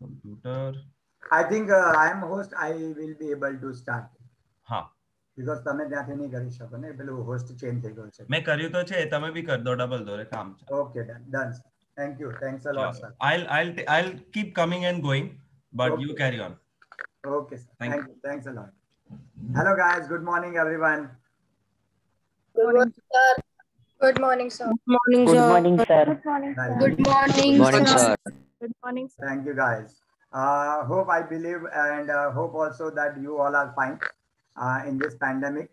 computer. I think I am host. I will be able to start. હા. Because તમે ત્યાંથી નહીં કરી શકો ને, પેલું હોસ્ટ ચેન્જ થઈ ગયું છે. મેં કર્યું તો છે, તમે બી કરી દો, ડબલ દો રે કામ છે. Okay, done. Thank you. Thanks a lot, ચાલો. sir. I'll keep coming and going, but Okay. you carry on. Okay, sir. Thank Thank you. Thanks a lot. Hello, guys. Good morning, everyone. Good morning, sir. Good morning, sir. Good morning, Good sir. morning, sir. Nice. Good morning, Good morning, sir. sir. Good morning, sir. Thank you, guys. Hope I believe and hope also that you all are fine in this pandemic,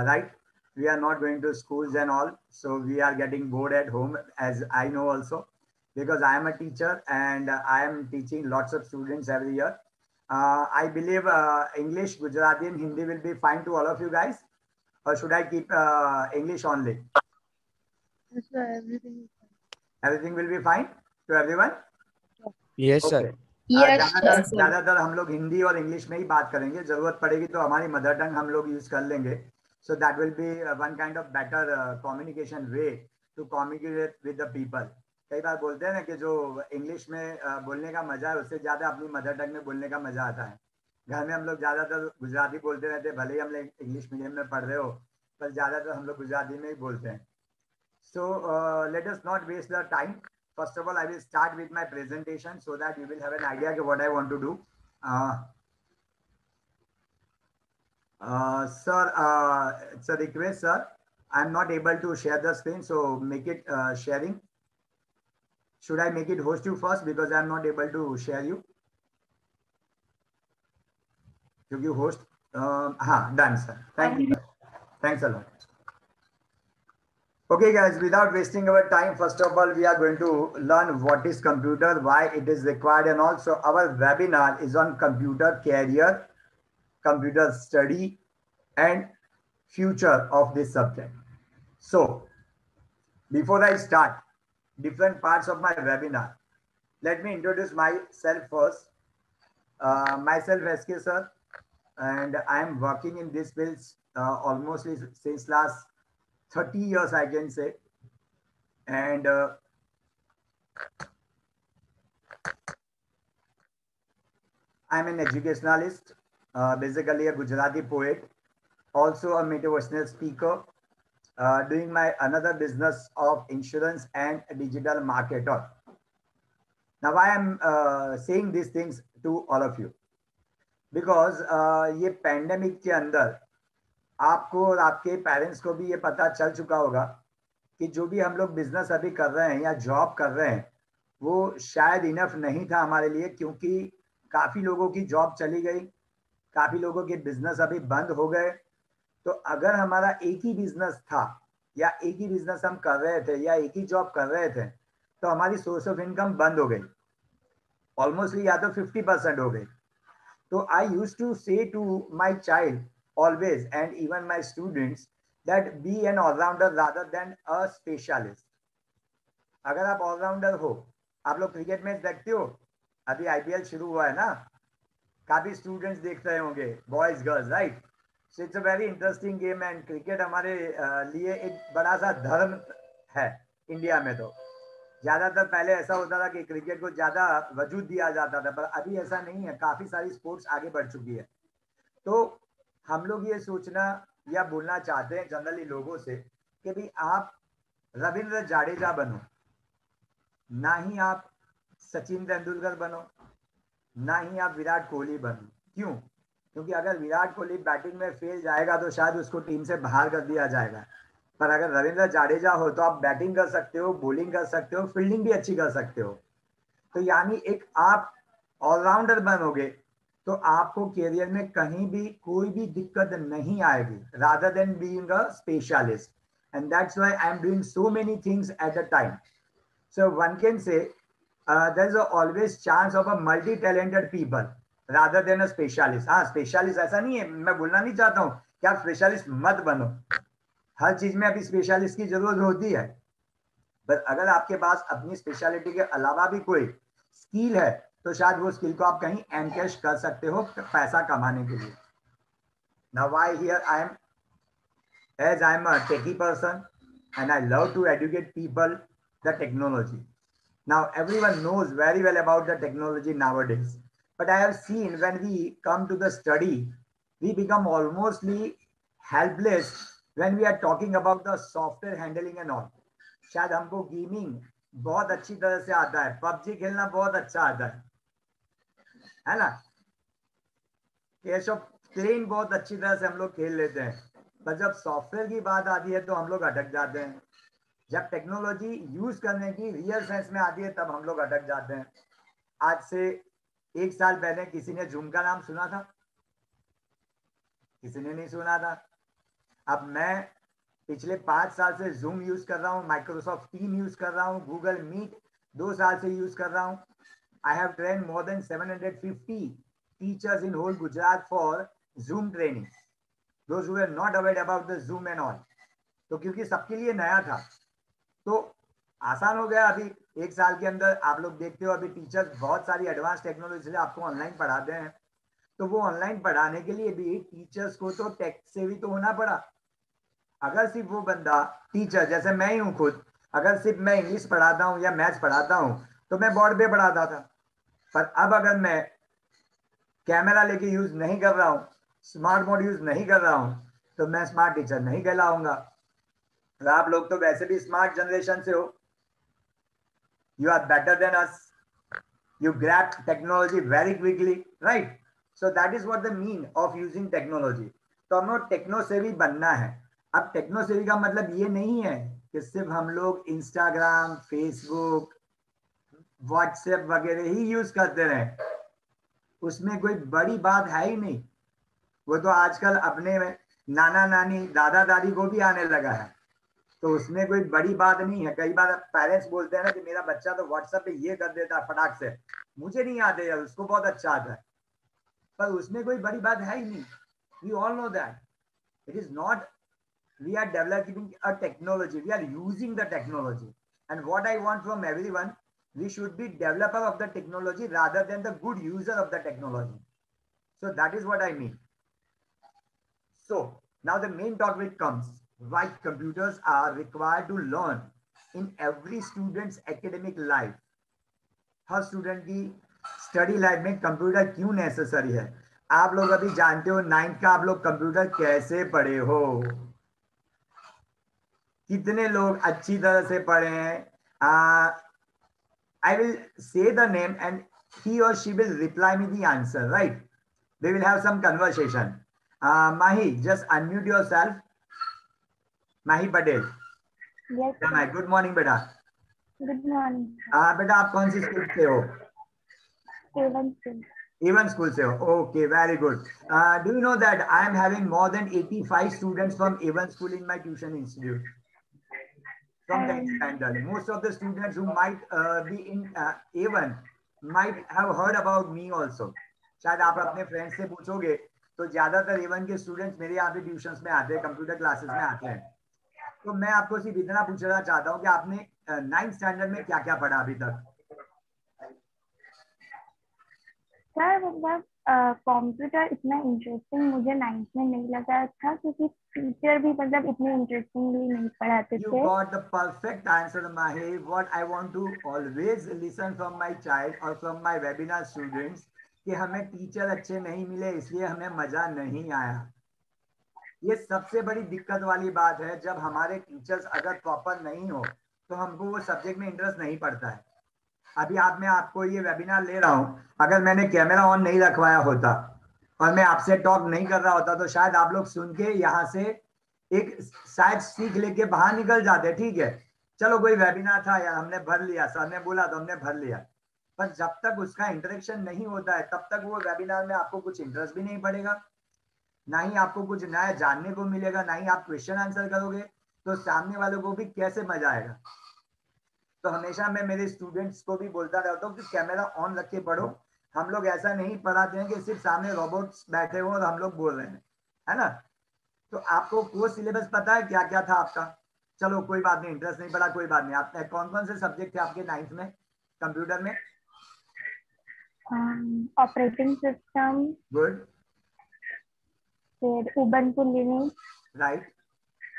right? We are not going to schools and all, so we are getting bored at home, as I know also, because I am a teacher and I am teaching lots of students every year. I believe English, Gujarati, and Hindi will be fine to all of you guys, or should I keep English only? Yes, sir. Everything is fine. Everything will be fine to everyone. Yes, sir. Okay. Yes, ज्यादातर sir. ज्यादातर हम लोग हिंदी और English में ही बात करेंगे, जरूरत पड़ेगी तो हमारी मदर टंग हम लोग यूज कर लेंगे. So that will be one kind of better communication way to communicate with the people. कई बार बोलते हैं ना कि जो इंग्लिश में बोलने का मजा है उससे ज्यादा अपनी मदर टंग में बोलने का मजा आता है. घर में हम लोग ज्यादातर गुजराती बोलते रहते हैं, भले ही हम लोग इंग्लिश मीडियम में पढ़ रहे हो, पर ज्यादातर हम लोग गुजराती में ही बोलते हैं. So let us not waste the time. First of all, I will start with my presentation so that you will have an idea of what I want to do. Sir, it's a request, sir. I'm not able to share the screen, so make it sharing. Should I make it host you first because I'm not able to share you? क्योंकि host, हाँ, done, sir. Thank you, sir. Thanks a lot. Okay, guys, without wasting our time, first of all, we are going to learn what is computer, why it is required, and also our webinar is on computer career, computer study, and future of this subject. So, before I start different parts of my webinar, let me introduce myself first. Myself, SK sir, and I am working in this field almost since last 30 years, I can say. And I'm an educationalist, basically a Gujarati poet, also a motivational speaker, doing my another business of insurance and a digital marketer. Now, why I'm saying these things to all of you? Because ये pandemic के अंदर आपको और आपके parents को भी ये पता चल चुका होगा कि जो भी हम लोग बिजनेस अभी कर रहे हैं या जॉब कर रहे हैं वो शायद इनफ नहीं था हमारे लिए, क्योंकि काफी लोगों की जॉब चली गई, काफी लोगों के बिजनेस अभी बंद हो गए. तो अगर हमारा एक ही बिजनेस था या एक ही बिजनेस हम कर रहे थे या एक ही जॉब कर रहे थे तो हमारी सोर्स ऑफ इनकम बंद हो गई, ऑलमोस्टली या तो 50% हो गई. तो I used to say to my child always and even my students that be an all-rounder rather than a specialist. अगर आप ऑलराउंडर हो, आप लोग क्रिकेट मैच देखते हो, अभी आईपीएल शुरू हुआ है ना, काफी स्टूडेंट्स देख रहे होंगे, boys girls, right? So it's a very interesting game and cricket हमारे लिए एक बड़ा सा धर्म है इंडिया में. तो ज्यादातर पहले ऐसा होता था कि क्रिकेट को ज्यादा वजूद दिया जाता था, पर अभी ऐसा नहीं है, काफी सारी स्पोर्ट्स आगे बढ़ चुकी है. तो हम लोग ये सोचना या बोलना चाहते हैं जनरली लोगों से कि भाई आप रविंद्र जाडेजा बनो, ना ही आप सचिन तेंदुलकर बनो, ना ही आप विराट कोहली बनो. क्यों? क्योंकि अगर विराट कोहली बैटिंग में फेल जाएगा तो शायद उसको टीम से बाहर कर दिया जाएगा, पर अगर रविंद्र जाडेजा हो तो आप बैटिंग कर सकते हो, बॉलिंग कर सकते हो, फील्डिंग भी अच्छी कर सकते हो. तो यानी एक आप ऑलराउंडर बनोगे तो आपको करियर में कहीं भी कोई भी दिक्कत नहीं आएगी, rather than being a specialist. And that's why I'm doing so many things at a time. So one can say there's always chance of a multi-talented people rather than a specialist. हाँ, specialist ऐसा नहीं है, मैं बोलना नहीं चाहता हूँ कि आप specialist मत बनो. हर चीज में अभी specialist की जरूरत होती है, पर अगर आपके पास अपनी स्पेशलिटी के अलावा भी कोई स्किल है तो शायद वो स्किल को आप कहीं एनकैश कर सकते हो पैसा कमाने के लिए. Now why here I am, as I am a techie person and I love to educate people the technology. Now everyone knows very well about the technology nowadays. But I have seen when we come to the study, we become almostly helpless when we are talking about the software handling and all. शायद हमको gaming बहुत अच्छी तरह से आता है, PUBG खेलना बहुत अच्छा आता है ना? कैश ऑफ क्लेन बहुत अच्छी तरह से हम लोग खेल लेते हैं, पर जब सॉफ्टवेयर की बात आती है तो हम लोग अटक जाते हैं। जब टेक्नोलॉजी यूज करने की रियल सेंस में आती है तब हम लोग अटक जाते हैं। आज से 1 साल पहले किसी ने जूम का नाम सुना था? किसी ने नहीं सुना था। अब मैं पिछले 5 साल से जूम यूज कर रहा हूँ, माइक्रोसॉफ्ट टीम यूज कर रहा हूँ, गूगल मीट 2 साल से यूज कर रहा हूँ। I have train more than 750 teachers in whole Gujarat for Zoom training, those who were not aware about the Zoom and all. तो क्योंकि सबके लिए नया था तो आसान हो गया। अभी 1 साल के अंदर आप लोग देखते हो अभी टीचर्स बहुत सारी एडवांस टेक्नोलॉजी से आपको ऑनलाइन पढ़ाते हैं। तो वो ऑनलाइन पढ़ाने के लिए भी टीचर्स को तो टेक से भी तो होना पड़ा। अगर सिर्फ वो बंदा टीचर, जैसे मैं ही हूँ खुद, अगर सिर्फ मैं इंग्लिश पढ़ाता हूँ या मैथ्स पढ़ाता हूँ तो मैं बोर्ड पे पढ़ाता था, पर अब अगर मैं कैमरा लेके यूज नहीं कर रहा हूँ, स्मार्ट बोर्ड यूज नहीं कर रहा हूँ, तो मैं स्मार्ट टीचर नहीं कहलाऊंगा। आप लोग तो वैसे भी स्मार्ट जनरेशन से हो, you are better than us, you grab technology very quickly, right? So that is what the mean of using technology. तो हम लोग टेक्नो सेवी बनना है। अब टेक्नो सेवी का मतलब ये नहीं है कि सिर्फ हम लोग इंस्टाग्राम, फेसबुक, व्हाट्सएप वगैरह ही यूज करते रहे, उसमें कोई बड़ी बात है ही नहीं। वो तो आजकल अपने नाना नानी दादा दादी को भी आने लगा है, तो उसमें कोई बड़ी बात नहीं है। कई बार पेरेंट्स बोलते हैं ना कि मेरा बच्चा तो व्हाट्सएप पे ये कर देता है फटाक से, मुझे नहीं आते यार, उसको बहुत अच्छा आता है, पर उसमें कोई बड़ी बात है ही नहीं। We all know that it is not, we are developing a technology, we are using the technology, and what I want from everyone, we should be developer of the technology rather than the good user of the technology. So that is what I mean. So now the main topic comes, why computers are required to learn in every student's academic life. Her student की study life में computer क्यों necessary है। आप लोग अभी जानते हो 9th का आप लोग कंप्यूटर कैसे पढ़े हो, कितने लोग अच्छी तरह से पढ़े हैं। I will say the name and he or she will reply me the answer, right? They will have some conversation. Mahi, just unmute yourself. Mahi Patel. Yes, Mahi, good morning बेटा। good morning. बेटा आप कौन सी school से हो? Even school. Even school से हो, okay, very good. Do you know that I am having more than 85 students from Even school in my tuition institute from the standard. Most of the students who might be in Even might have heard about me also. शायद आप अपने friends से पूछोगे तो ज्यादातर even के students मेरे यहाँ पे ट्यूशंस में आते हैं, कंप्यूटर क्लासेस में आते हैं। तो मैं आपको सिर्फ इतना पूछना चाहता हूँ कि आपने 9th स्टैंडर्ड में क्या क्या पढ़ा अभी तक? सर मतलब कंप्यूटर इतना इंटरेस्टिंग मुझे 9th में नहीं लगा था, क्योंकि टीचर भी मतलब इतने इंटरेस्टिंगली नहीं पढ़ाते You थे। got the perfect answer, Mahi. What I want to always listen from my child or from my webinar students कि हमें टीचर अच्छे नहीं मिले इसलिए हमें मजा नहीं आया। ये सबसे बड़ी दिक्कत वाली बात है, जब हमारे टीचर्स अगर प्रॉपर नहीं हो तो हमको वो सब्जेक्ट में इंटरेस्ट नहीं पड़ता है। अभी मैं आपको ये वेबिनार ले रहा हूँ, अगर मैंने कैमरा ऑन नहीं रखवाया होता और मैं आपसे टॉक नहीं कर रहा होता तो शायद आप लोग सुन के यहाँ से एक शायद सीख लेके बाहर निकल जाते। ठीक है, चलो कोई वेबिनार था यार, हमने भर लिया, सर ने बोला तो हमने भर लिया, पर जब तक उसका इंटरेक्शन नहीं होता है तब तक वो वेबिनार में आपको कुछ इंटरेस्ट भी नहीं पड़ेगा, ना ही आपको कुछ नया जानने को मिलेगा, ना ही आप क्वेश्चन आंसर करोगे, तो सामने वालों को भी कैसे मजा आएगा। तो हमेशा मैं मेरे स्टूडेंट्स को भी बोलता रहता हूँ कि कैमरा ऑन रख के पढ़ो। हम लोग ऐसा नहीं पढ़ाते हैं कि सिर्फ सामने रोबोट्स बैठे हो और हम लोग बोल रहे हैं, है ना। तो आपको कोर्स सिलेबस पता है क्या क्या था आपका? चलो कोई बात नहीं, इंटरेस्ट नहीं पड़ा कोई बात नहीं। आप कौन कौन से सब्जेक्ट थे आपके 9th में कंप्यूटर में? ऑपरेटिंग सिस्टम, गुड, फिर Ubuntu Linux, right,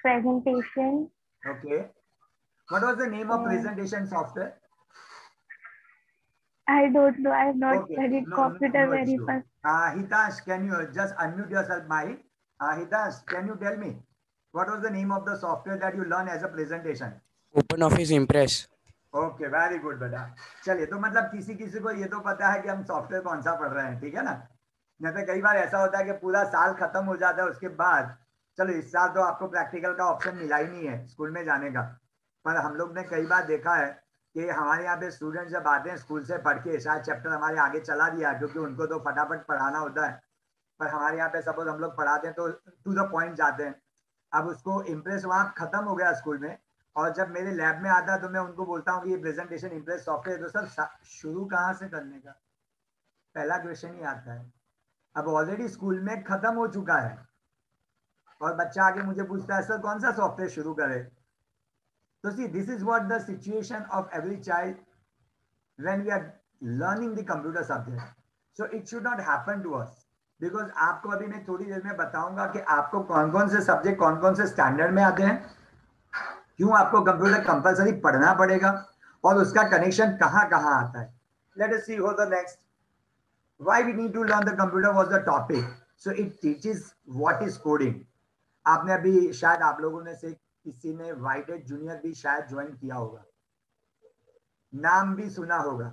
presentation. Okay. What was the name of presentation software? I don't know. I have not Okay, studied no, computer no very issue. much. Hitash, can you just unmute yourself, Mahi? Hitash, can you tell me what was the name of the software that you learned as a presentation? Open office impress. Okay, very good बेटा. चलिए, तो मतलब किसी किसी को ये तो पता है कि हम सॉफ्टवेयर कौन सा पढ़ रहे हैं, ठीक है ना. नहीं तो कई बार ऐसा होता है कि पूरा साल खत्म हो जाता है, उसके बाद चलो इस साल तो आपको प्रैक्टिकल का ऑप्शन मिला ही नहीं है स्कूल में जाने का. पर हम लोग ने कई बार देखा है कि हमारे यहाँ पे स्टूडेंट जब आते हैं स्कूल से पढ़ के, शायद चैप्टर हमारे आगे चला दिया क्योंकि उनको तो फटाफट पढ़ाना होता है, पर हमारे यहाँ पे सपोज हम लोग पढ़ाते हैं तो टू द पॉइंट जाते हैं. अब उसको इम्प्रेस वहाँ खत्म हो गया स्कूल में, और जब मेरे लैब में आता है तो मैं उनको बोलता हूँ कि ये प्रेजेंटेशन इम्प्रेस सॉफ्टवेयर, तो सर शुरू कहाँ से करने का, पहला क्वेश्चन ही आता है. अब ऑलरेडी स्कूल में खत्म हो चुका है और बच्चा आगे मुझे पूछता है सर कौन सा सॉफ्टवेयर शुरू करे. तो see, this is what the situation of every child when we are learning the computer subject. So it should not happen to us, because आपको अभी मैं थोड़ी देर में बताऊंगा कि आपको कौन कौन से सब्जेक्ट कौन कौन से स्टैंडर्ड में आते हैं, क्यों आपको कंप्यूटर कंपलसरी पढ़ना पड़ेगा और उसका कनेक्शन कहाँ कहाँ आता है. लेट अस सी हो the next. Why we need to learn the computer was the topic. So it teaches what is coding. आपने अभी शायद आप लोगों में से किसी ने वाइट हेड जूनियर भी शायद ज्वाइन किया होगा, नाम भी सुना होगा.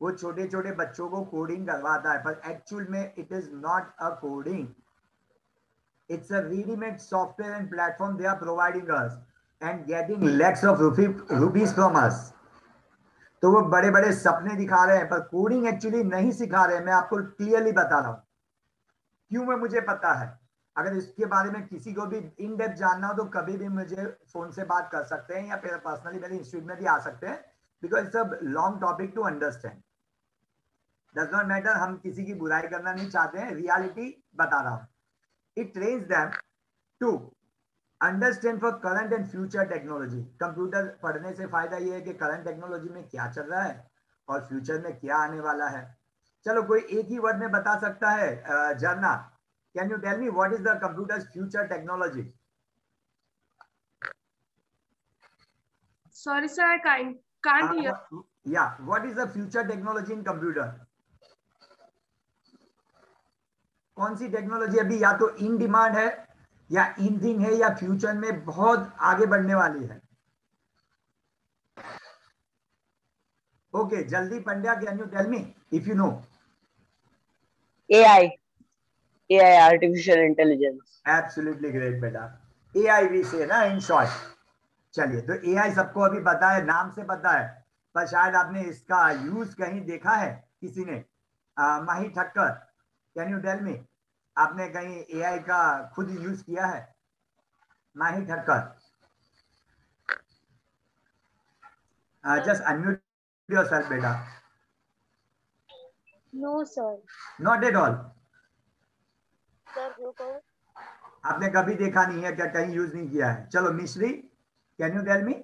वो छोटे छोटे बच्चों को कोडिंग करवाता है, पर एक्चुअल में it is not a coding. It's a ready-made software and platform they are providing us and getting lakhs of rupees from us. तो वो बड़े बड़े सपने दिखा रहे हैं पर कोडिंग एक्चुअली नहीं सिखा रहे हैं. मैं आपको क्लियरली बता रहा हूं क्यों. मैं मुझे पता है, अगर इसके बारे में किसी को भी इन डेप्थ जानना हो तो कभी भी मुझे फोन से बात कर सकते हैं या फिर पर्सनली मेरे इंस्टीट्यूट में भी आ सकते हैं, because it's a long topic to understand. Does not matter, हम किसी की बुराई करना नहीं चाहते हैं, रियलिटी बता रहा हूं. It trains them to understand for current and future technology. Computer पढ़ने से फायदा ये है कि करंट टेक्नोलॉजी में क्या चल रहा है और फ्यूचर में क्या आने वाला है. चलो कोई एक ही वर्ड में बता सकता है. Jharna, can you tell me what is the computer future technology? Sorry, sir, I can't hear. Yeah, what is the future technology in computer? कौन सी टेक्नोलॉजी अभी या तो इन डिमांड है या इन थिंग है या फ्यूचर में बहुत आगे बढ़ने वाली है? ओके, जल्दी Pandya, can you tell me if you know? AI, artificial intelligence. Absolutely great बेटा. एआई भी से ना इन शॉर्ट. चलिए, तो एआई सबको अभी पता है, नाम से पता है, पर शायद आपने इसका यूज कहीं देखा है किसी ने. Mahi Thakkar, can you tell me, आपने कहीं एआई का खुद यूज किया है? Mahi Thakkar, just unmute yourself बेटा. No, sir. Not at all. Sir, who कहो? आपने कभी देखा नहीं है क्या, कहीं यूज नहीं किया है? चलो मिश्री, कैन यू टेल मी?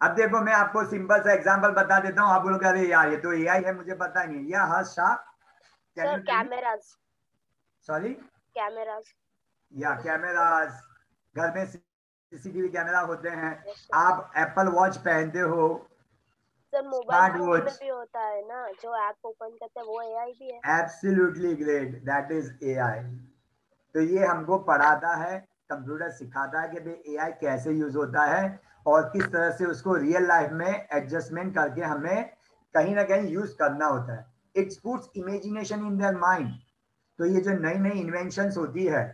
अब देखो मैं आपको सिंपल सा एग्जांपल बता देता हूँ, आप बोलोगे अरे यार ये तो एआई है, मुझे पता ही नहीं. या Harsh Shah, can Sir, you tell me? cameras. Sorry, Cameras. Yeah cameras. घर में सीसीटीवी कैमरा होते हैं. Yes, sir. आप एप्पल वॉच पहनते हो, sir mobile smart phone watch. में भी होता है ना, जो ऐप ओपन करते हैं वो एआई भी है. Absolutely great, that is AI. तो ये हमको पढ़ाता है, कंप्यूटर सिखाता है कि भाई एआई कैसे यूज होता है और किस तरह से उसको रियल लाइफ में एडजस्टमेंट करके हमें कहीं ना कहीं यूज करना होता है. It's puts imagination in their mind. तो ये जो नई नई इन्वेंशंस होती है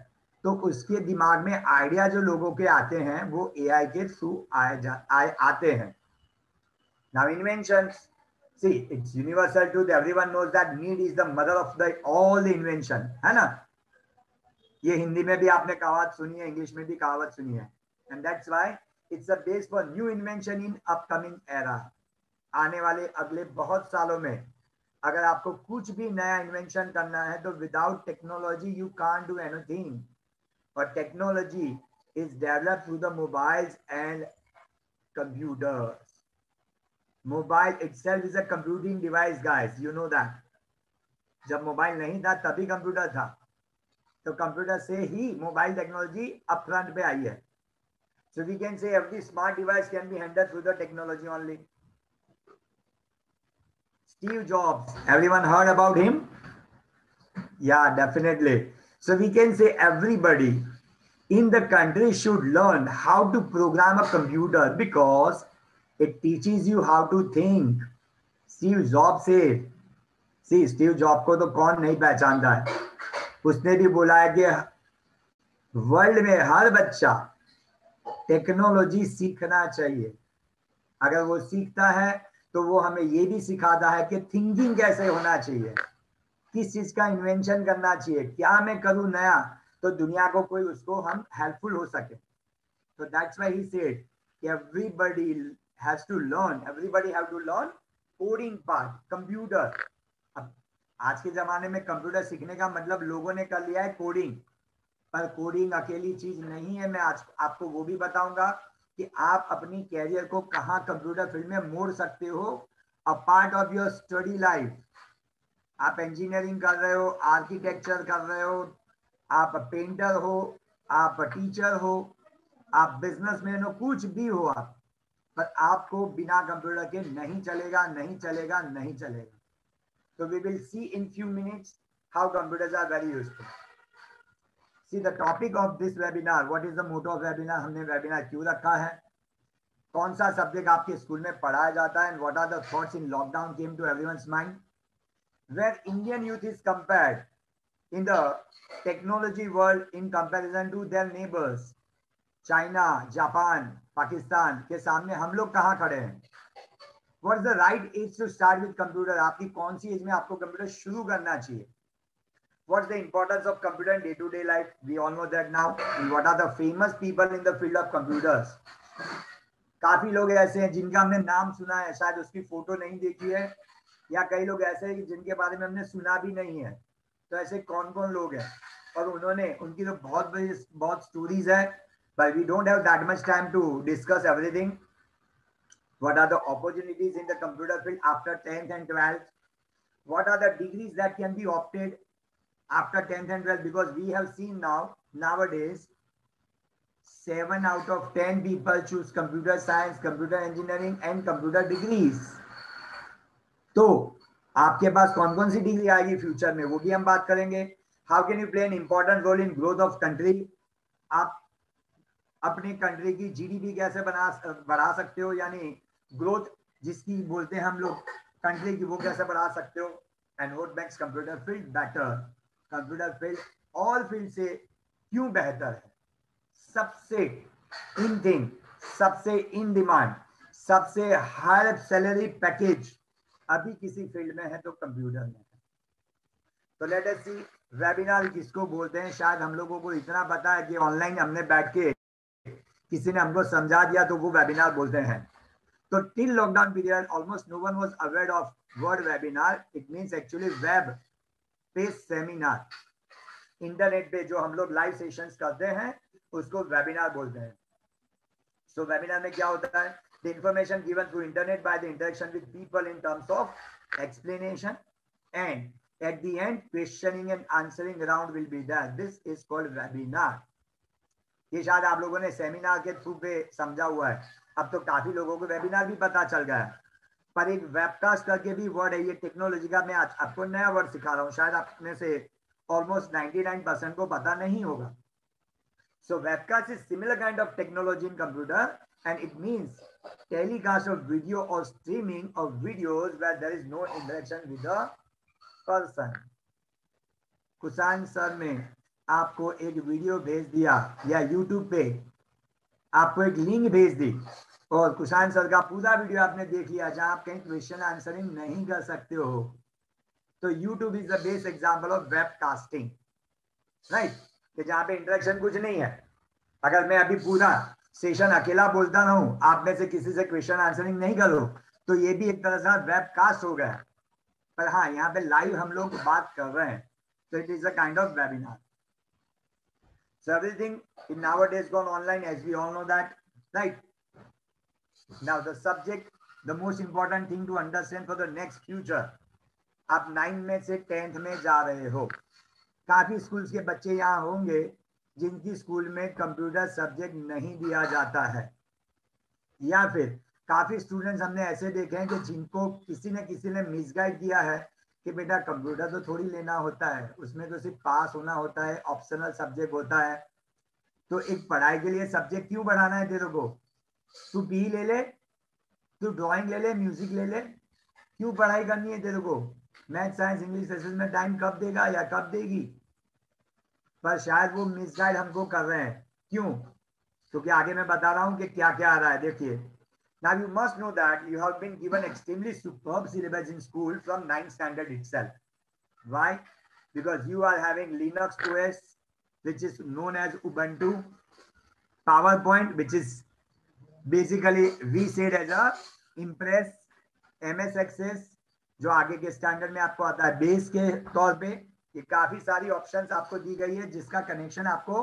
तो उसके दिमाग में आइडिया जो लोगों के आते हैं वो एआई के थ्रू आते हैं. Now inventions, see, it's universal truth. Everyone knows that need is the mother of the all the invention, है ना? ये हिंदी में भी आपने कहावत सुनी है, इंग्लिश में भी कहावत सुनी है. And that's why it's a base for new invention in upcoming era. आने वाले अगले बहुत सालों में अगर आपको कुछ भी नया इन्वेंशन करना है तो without technology you can't do anything. और technology is developed through the mobiles and computers. Mobile itself is a computing device, guys. You know that. जब मोबाइल नहीं था तभी कंप्यूटर था, तो कंप्यूटर से ही मोबाइल टेक्नोलॉजी अप फ्रंट पे आई है. So we can say every smart device can be handled through the technology only. Steve Jobs. Everyone heard about him? Yeah, definitely. So we can say everybody in the country should learn how to program a computer because it teaches you how to think. Steve Jobs said, see, Steve Jobs को तो कौन नहीं पहचानता है. उसने भी बोला है कि वर्ल्ड में हर बच्चा टेक्नोलॉजी सीखना चाहिए. अगर वो सीखता है तो वो हमें ये भी सिखाता है कि थिंकिंग कैसे होना चाहिए, किस चीज का इन्वेंशन करना चाहिए, क्या मैं करूं नया तो दुनिया को कोई उसको हम हेल्पफुल हो सके. तो that's why he said everybody has to learn, everybody have to learn coding part, computer. अब आज के जमाने में कंप्यूटर सीखने का मतलब लोगों ने कर लिया है कोडिंग, पर कोडिंग अकेली चीज नहीं है. मैं आज आपको वो भी बताऊंगा कि आप अपनी कैरियर को कहाँ कंप्यूटर फील्ड में मोड़ सकते हो, a part of your study life. आप इंजीनियरिंग कर रहे हो, आर्किटेक्चर कर रहे हो, आप पेंटर हो, आप टीचर हो, आप बिजनेसमैन हो, कुछ भी हो आप, पर आपको बिना कंप्यूटर के नहीं चलेगा, नहीं चलेगा, नहीं चलेगा. So we will see in few minutes how computers are very useful. See the topic of this webinar. What is the motto of webinar? हमने webinar क्यों रखा है? कौन सा सब्जेक्ट आपके स्कूल में पढ़ाया जाता है? And what are the thoughts in lockdown came to everyone's mind? Where Indian youth is compared in the technology world in comparison to their neighbors, China, Japan, Pakistan के सामने हम लोग कहाँ खड़े हैं? What is the right age to start with computer? आपकी कौन सी as में आपको कंप्यूटर शुरू करना चाहिए? What's the importance of computer in day-to-day life? We all know that now. And what are the famous people in the field of computers? काफी लोग ऐसे हैं जिनका हमने नाम सुना है, शायद उसकी फोटो नहीं देखी है, या कई लोग ऐसे हैं जिनके बारे में हमने सुना भी नहीं है. तो ऐसे कौन कौन लोग हैं? और उन्होंने उनकी तो बहुत स्टोरीज है, but we don't have that much time to discuss everything. What are the opportunities in the computer field after 10th and 12th? What are the degrees that can be opted after 10th and 12th? Because we have seen nowadays, 7 out of 10 people choose computer science, computer engineering and computer degrees. तो आपके पास कौन कौन सी degree आएगी future में, वो भी हम बात करेंगे. How can you play an important role in growth of country? आप अपने कंट्री की जीडीपी कैसे बढ़ा सकते हो, यानी ग्रोथ जिसकी बोलते हैं हम लोग कंट्री की, वो कैसे बढ़ा सकते हो. And what makes computer field better? Computer field all field से क्यों बेहतर है? सबसे इन थिंग, सबसे इन डिमांड, सबसे हाई सैलरी पैकेज अभी किसी फील्ड में है तो कंप्यूटर में है. तो लेट अस सी वेबिनार किसको बोलते हैं. शायद हम लोगों को इतना पता है कि ऑनलाइन हमने बैठ के किसी ने हमको समझा दिया तो वो वेबिनार बोलते हैं. तो till lockdown period almost no one was aware of word webinar. It means actually web based seminar. Internet पे जो हम लोग लाइव सेशंस करते हैं उसको वेबिनार बोलते हैं. सो वेबिनार में क्या होता है? The information given through internet by the interaction with people in terms of explanation and at the end questioning and answering round will be there. This is called webinar. ये शायद आप लोगों ने सेमिनार के थ्रू पे समझा हुआ है. अब तो काफी लोगों को वेबिनार भी पता चल गया है, पर एक वेबकास्ट करके भी वर्ड है. ये टेक्नोलॉजी का मैं आज आपको नया वर्ड सिखा रहा हूँ, शायद आप में से ऑलमोस्ट 99% को पता नहीं होगा. So webcast is similar kind of technology in computer and it means telecast of video और streaming of videos where there is no interaction with the person. Kushan sir ने आपको एक वीडियो भेज दिया या यूट्यूब पे आपको एक लिंक भेज दी और कुशान सर का पूरा वीडियो आपने देख लिया जहां आप कहीं क्वेश्चन आंसरिंग नहीं कर सकते हो. तो YouTube is the best example of webcasting, right, कि जहां पे इंटरेक्शन कुछ नहीं है. अगर मैं अभी पूरा सेशन अकेला बोलता रहूं, आप में से किसी से क्वेश्चन आंसरिंग नहीं करो, तो ये भी एक तरह से वेबकास्ट हो गया. पर हाँ, यहाँ पे लाइव हम लोग बात कर रहे हैं, so it is a kind of webinar. So everything in nowadays gone online, as we all know that, right? Now the subject, the most important thing to understand for the next future. आप 9 में से 10th में जा रहे हो. काफी schools के बच्चे यहाँ होंगे जिनकी स्कूल में कंप्यूटर सब्जेक्ट नहीं दिया जाता है, या फिर काफी स्टूडेंट्स हमने ऐसे देखे हैं कि जिनको किसी ने मिसगाइड किया है कि बेटा कंप्यूटर तो थोड़ी लेना होता है, उसमें तो सिर्फ पास होना होता है, ऑप्शनल सब्जेक्ट होता है, तो एक पढ़ाई के लिए सब्जेक्ट क्यों बढ़ाना है तेरे को? तू पी ले ले, तू ड्राइंग ले ले, म्यूजिक ले ले, क्यों पढ़ाई करनी है तेरे को? मैथ साइंस इंग्लिश सेशन में टाइम कब देगा या कब देगी? पर शायद वो मिसगाइड हमको कर रहे हैं। क्यों? क्योंकि आगे मैं बता रहा हूं कि क्या क्या आ रहा है। देखिए, now you must know that you have been given extremely superb syllabus in school from 9th standard itself. Why? Because you are having Linux OS, which is known as Ubuntu, PowerPoint, which is basically we said as a Impress, MS Access, जो आगे के standard में आपको आता है। Base के तौर पे ये काफी सारी ऑप्शंस आपको दी गई है जिसका कनेक्शन आपको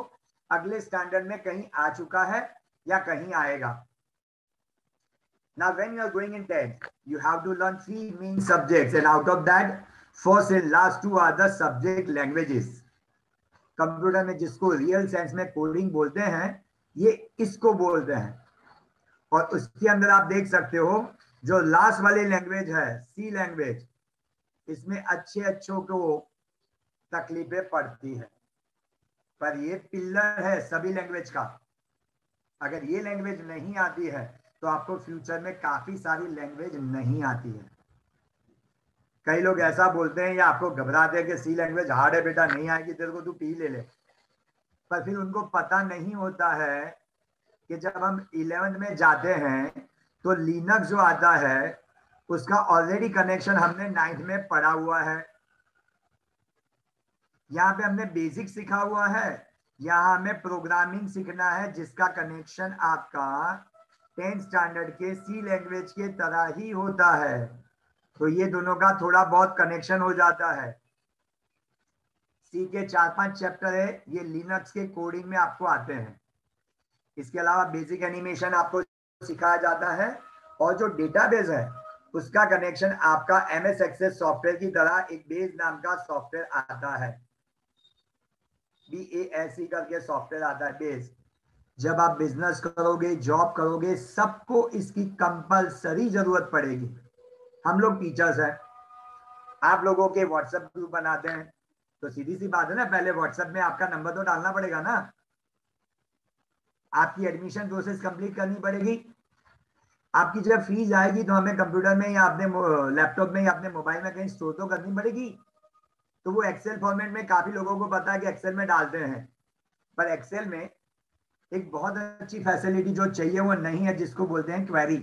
अगले स्टैंडर्ड में कहीं आ चुका है या कहीं आएगा। Now, when you are going in 10th, you have to learn 3 main subjects, and out of that, first and last 2 are the subject languages. Computer में जिसको रियल सेंस में कोडिंग बोलते हैं, ये इसको बोलते हैं। और उसके अंदर आप देख सकते हो जो लास्ट वाली लैंग्वेज है, सी लैंग्वेज, इसमें अच्छों को तकलीफें पड़ती है, पर ये पिलर है सभी लैंग्वेज का। अगर ये लैंग्वेज नहीं आती है तो आपको फ्यूचर में काफी सारी लैंग्वेज नहीं आती है। कई लोग ऐसा बोलते हैं या आपको घबराते हैं कि सी लैंग्वेज हार्ड है बेटा, नहीं आएगी तेरे को, तू पी ले ले। पर फिर उनको पता नहीं होता है कि जब हम 11th में जाते हैं तो लिनक्स जो आता है उसका ऑलरेडी कनेक्शन हमने 9th में पढ़ा हुआ है। यहाँ पे हमने बेसिक सीखा हुआ है, यहाँ हमें प्रोग्रामिंग सीखना है जिसका कनेक्शन आपका 10th स्टैंडर्ड के सी लैंग्वेज के तरह ही होता है। तो ये दोनों का थोड़ा बहुत कनेक्शन हो जाता है। सी के 4-5 चैप्टर है, ये लिनक्स के कोडिंग में आपको आते हैं। इसके अलावा बेसिक एनिमेशन आपको सिखाया जाता है, और जो डेटाबेस है उसका कनेक्शन आपका MS एक्सेस सॉफ्टवेयर की तरह एक बेस नाम का सॉफ्टवेयर आता है, BASE करके सॉफ्टवेयर आता है बेस। जब आप बिजनेस करोगे, जॉब करोगे, सबको इसकी कंपलसरी जरूरत पड़ेगी। हम लोग टीचर्स हैं, आप लोगों के व्हाट्सएप ग्रुप बनाते हैं, तो सीधी सी बात है ना, पहले व्हाट्सएप में आपका नंबर तो डालना पड़ेगा ना, आपकी एडमिशन प्रोसेस कंप्लीट करनी पड़ेगी। आपकी जब फीस आएगी तो हमें कंप्यूटर में या अपने लैपटॉप में या अपने मोबाइल में कहीं स्टोर तो करनी पड़ेगी। तो वो एक्सेल फॉर्मेट में काफी लोगों को पता है कि एक्सेल में डालते हैं, पर एक्सेल में एक बहुत अच्छी फैसिलिटी जो चाहिए वो नहीं है, जिसको बोलते हैं क्वेरी।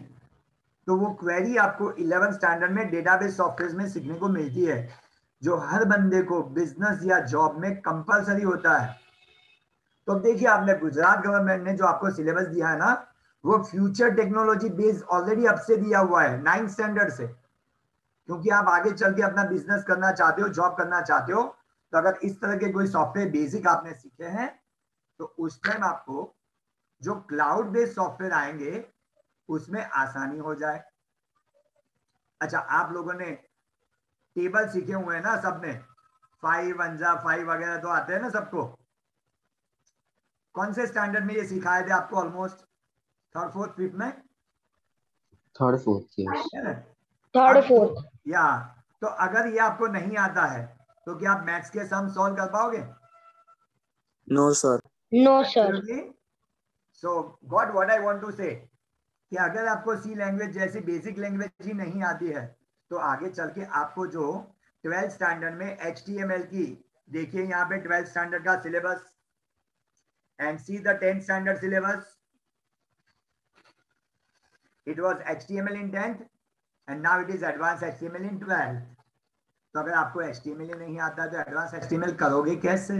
तो वो क्वेरी आपको 11th स्टैंडर्ड में डेटाबेस सॉफ्टवेयर में सीखने को मिलती है, जो हर बंदे को बिजनेस या जॉब में कंपलसरी होता है। तो अब देखिए, आपने गुजरात गवर्नमेंट ने जो आपको सिलेबस दिया है ना, वो फ्यूचर टेक्नोलॉजी बेस्ड ऑलरेडी अब से दिया हुआ है 9th स्टैंडर्ड से। क्योंकि आप आगे चल के अपना बिजनेस करना चाहते हो, जॉब करना चाहते हो, तो अगर इस तरह के कोई सॉफ्टवेयर बेसिक आपने सीखे हैं तो उस टाइम आपको जो क्लाउड बेस्ड सॉफ्टवेयर आएंगे उसमें आसानी हो जाए। अच्छा, आप लोगों ने टेबल सीखे हुए हैं ना सबने, 5 1 जा 5 वगैरह तो आते हैं ना सबको। कौन से स्टैंडर्ड में ये सिखाए थे आपको? ऑलमोस्ट 3rd 4th 5th में, 3rd 4th yes. 3rd 4th या तो अगर ये आपको नहीं आता है तो क्या आप मैथ्स के सम सॉल्व कर पाओगे? No, sir. No, sir. So what I want to say कि अगर आपको सी लैंग्वेज जैसी बेसिक लैंग्वेज ही नहीं आती है तो आगे चल के आपको जो 12th स्टैंडर्ड में HTML की, देखिए यहाँ पे 12th स्टैंडर्ड का syllabus and see the 10th standard syllabus. It was HTML in 10th and now it is advanced HTML in 12th. तो अगर आपको HTML ही नहीं आता तो advanced HTML करोगे कैसे?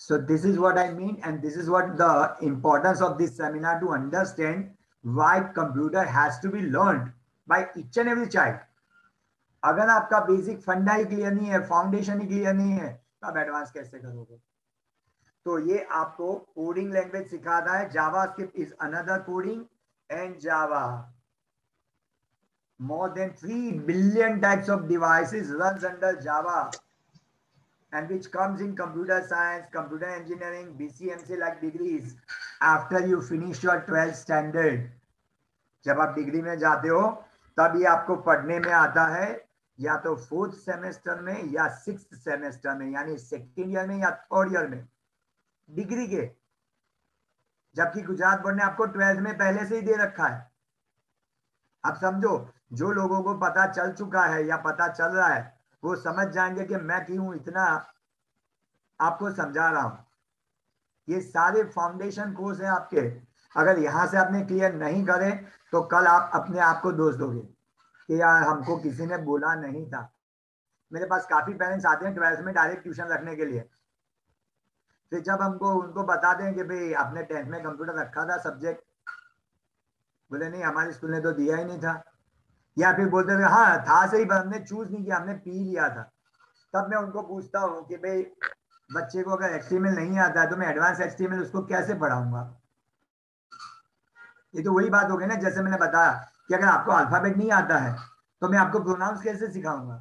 So this is what I mean, and this is what the importance of this seminar, to understand why computer has to be learned by each and every child. अगर आपका basic फंडा ही clear नहीं है, foundation ही clear नहीं है, तो आप advance कैसे करोगे? तो ये आपको कोडिंग लैंग्वेज सिखाता है। JavaScript is another coding, and Java, more than 3 billion types of devices runs under Java, and which comes in computer science, computer engineering, BCMC like degrees. After you finish your 12th standard, जब आप degree में जाते हो तब ये आपको पढ़ने में आता है, या तो 4th सेमेस्टर में या 6th सेमेस्टर में, यानी 2nd ईयर में या 3rd ईयर में डिग्री के। जबकि गुजरात बोर्ड ने आपको 12th में पहले से ही दे रखा है। अब समझो, जो लोगों को पता चल चुका है या पता चल रहा है वो समझ जाएंगे कि मैं क्यों इतना आपको समझा रहा हूं। ये सारे फाउंडेशन कोर्स है आपके, अगर यहां से आपने क्लियर नहीं करे तो कल आप अपने आप को दोष दोगे कि यार हमको किसी ने बोला नहीं था। मेरे पास काफी पेरेंट्स आते हैं 12th में डायरेक्ट ट्यूशन रखने के लिए, फिर जब हमको उनको बताते हैं कि भाई आपने 10th में कंप्यूटर रखा था सब्जेक्ट, बोले नहीं हमारे स्कूल ने तो दिया ही नहीं था, या फिर बोलते थे हाँ था सही पर हमने चूज नहीं किया, हमने पी लिया था। तब मैं उनको पूछता हूँ कि भाई बच्चे को अगर HTML नहीं आता है तो मैं एडवांस HTML उसको कैसे पढ़ाऊंगा। ये तो वही बात हो गई ना, जैसे मैंने बताया कि अगर आपको अल्फाबेट नहीं आता है तो मैं आपको प्रोनाउंस कैसे सिखाऊंगा।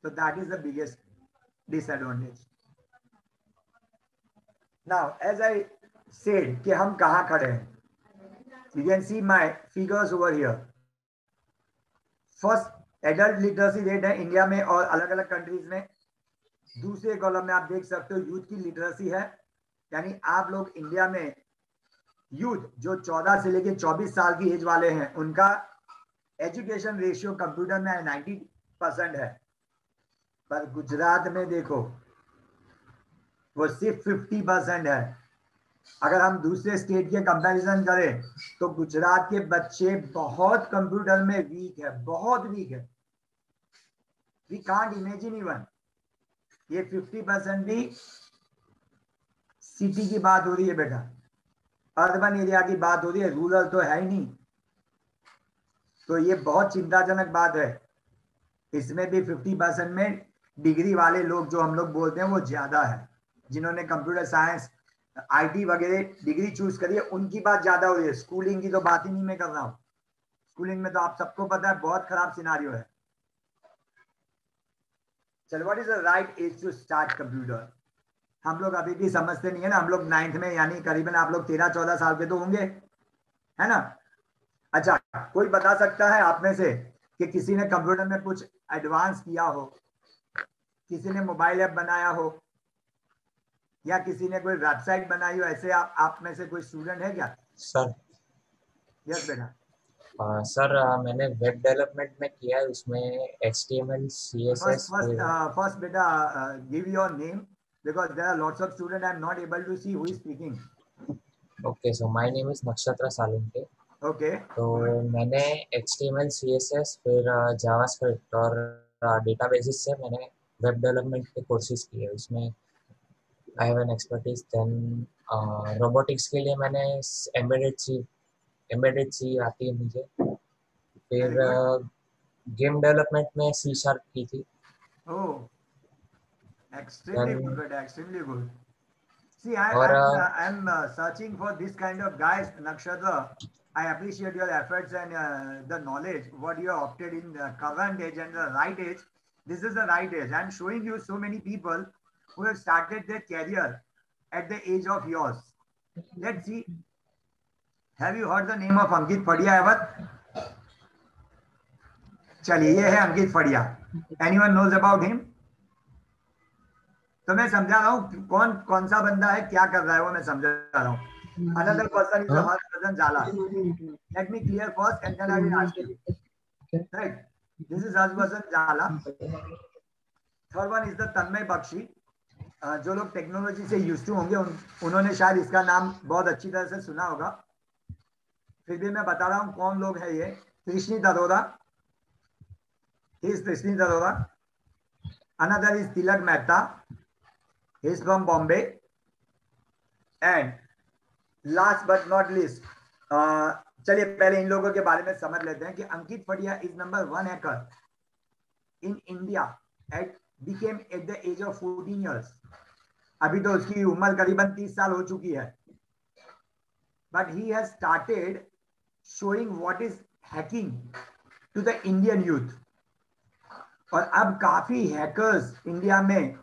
तो that is the biggest disadvantage. Now as I said कि हम कहाँ खड़े हैं, you can see my figures over here. First adult literacy rate है इंडिया में और अलग अलग कंट्रीज में। दूसरे कॉलम में आप देख सकते हो यूथ की लिटरेसी है, यानी आप लोग इंडिया में यूथ जो 14 से लेके 24 साल की एज वाले हैं उनका एजुकेशन रेशियो कंप्यूटर में 90% है। पर गुजरात में देखो वो सिर्फ 50% है। अगर हम दूसरे स्टेट के कंपैरिजन करें तो गुजरात के बच्चे बहुत कंप्यूटर में वीक है, बहुत वीक है। We can't imagine even. ये 50% भी सिटी की बात हो रही है बेटा, अर्बन एरिया की बात हो रही है, रूरल तो है ही नहीं। तो ये बहुत चिंताजनक बात है। इसमें भी 50% में डिग्री वाले लोग जो हम लोग बोलते हैं वो ज्यादा है, जिन्होंने कंप्यूटर साइंस IT वगैरह डिग्री चूज करिए उनकी बात ज्यादा हो रही है। स्कूलिंग की तो बात ही नहीं मैं कर रहा हूँ। स्कूलिंग में तो आप सबको पता है बहुत खराब सिनारियो है। चलो, what is the right age to start computer? हम लोग अभी भी समझते नहीं है ना। हम लोग 9th में, यानी करीबन आप लोग 13-14 साल के तो होंगे, है ना? अच्छा, कोई बता सकता है आप में से कि किसी ने कंप्यूटर में कुछ एडवांस किया हो, किसी ने मोबाइल ऐप बनाया हो या किसी ने कोई वेबसाइट बनाई हो? ऐसे आप में से कोई स्टूडेंट है क्या? सर यस बेटा। सर मैंने वेब डेवलपमेंट में किया है, उसमें HTML CSS। First beta, give your name because there are lots of students. I am not able to see who is speaking. Okay, so my name is Nakshatra Salunke. Okay. तो मैंने HTML CSS फिर JavaScript और databases से मैंने web development के courses किए। उसमें I have an expertise. Then robotics के लिए मैंने एम्बेडेड सी आती है मुझे। फिर गेम डेवलपमेंट में C# की थी। Oh, extremely Then- good, beta. Extremely good. See, और I'm searching for this kind of guys, Nakshatra. I appreciate your efforts and the knowledge what you have opted in the current age and the right age. This is the right age. I'm showing you so many people who have started their career at the age of yours. Let's see. Have you heard the name of Ankit Fadia ever? चलिए, ये है अंकित फड़िया। Anyone knows about him? तो मैं समझा रहा हूँ कौन कौन सा बंदा है, क्या कर रहा है, वो मैं समझा रहा हूँ। Another person is Harshvardhan Jala. Let me clear first and then I will ask you. Right? This is Harshvardhan Jala. Third one is the Tanmay Bakshi. जो लोग टेक्नोलॉजी से यूज्ड टू होंगे उन्होंने शायद इसका नाम बहुत अच्छी तरह से सुना होगा। फिर भी मैं बता रहा हूँ कौन लोग है ये। Trishni Daroda. He is Trishni Daroda. Another is Tilak Mehta. He is from Bombay. And last but not least, चलिए पहले इन लोगों के बारे में समझ लेते हैं कि Ankit Fadia is number 1 hacker in India became at the age of 14 years. अभी तो उसकी उम्र करीबन 30 साल हो चुकी है। But he has started showing what is hacking to the Indian youth. और अब काफी हैकर्स इंडिया में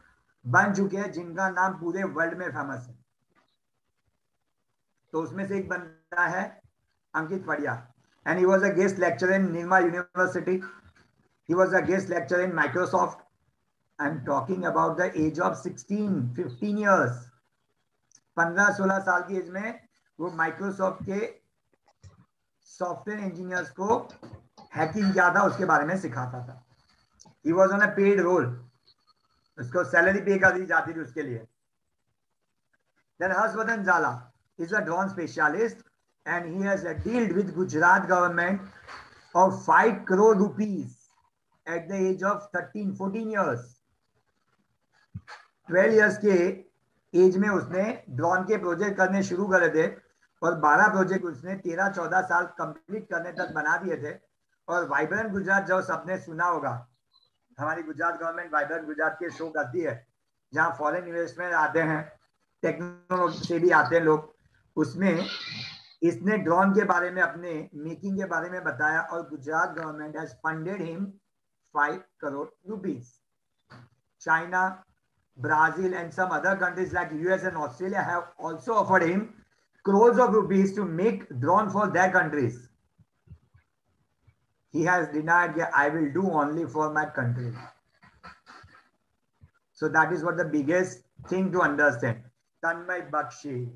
बन चुके हैं जिनका नाम पूरे वर्ल्ड में फेमस है। तो उसमें से एक बंदा है अंकित पड़िया, and he was a guest lecturer in Nirma University. He was a guest lecturer in Microsoft. I'm talking about the age of 15 years. 15-16 साल की एज में वो माइक्रोसॉफ्ट के सॉफ्टवेयर इंजीनियर्स को हैकिंग किया था, उसके बारे में सिखाता था. He was on a paid role. उसको सैलरी पे कर दी जाती थी उसके लिए. Then Harshvardhan Jala is a drone specialist and he has dealt with Gujarat government of 5 crore rupees at the age of 13-14 years. 12 years के एज में उसने ड्रोन के प्रोजेक्ट करने शुरू करे थे और 12 प्रोजेक्ट उसने 13-14 साल कंप्लीट करने तक बना दिए थे. और वाइब्रेंट गुजरात जो सबने सुना होगा, हमारी गुजरात गवर्नमेंट वाइब्रेंट गुजरात के शो करती है जहां फॉरेन इन्वेस्टमेंट आते हैं, टेक्नोलॉजी से भी आते हैं लोग. उसमें इसने ड्रोन के बारे में, अपने मेकिंग के बारे में बताया और Gujarat government has funded him 5 crore rupees. China, Brazil and some other countries like US and Australia have also offered him crores of rupees to make drone for their countries. He has denied that I will do only for my country. So that is what the biggest thing to understand. Tanmay Bakshi,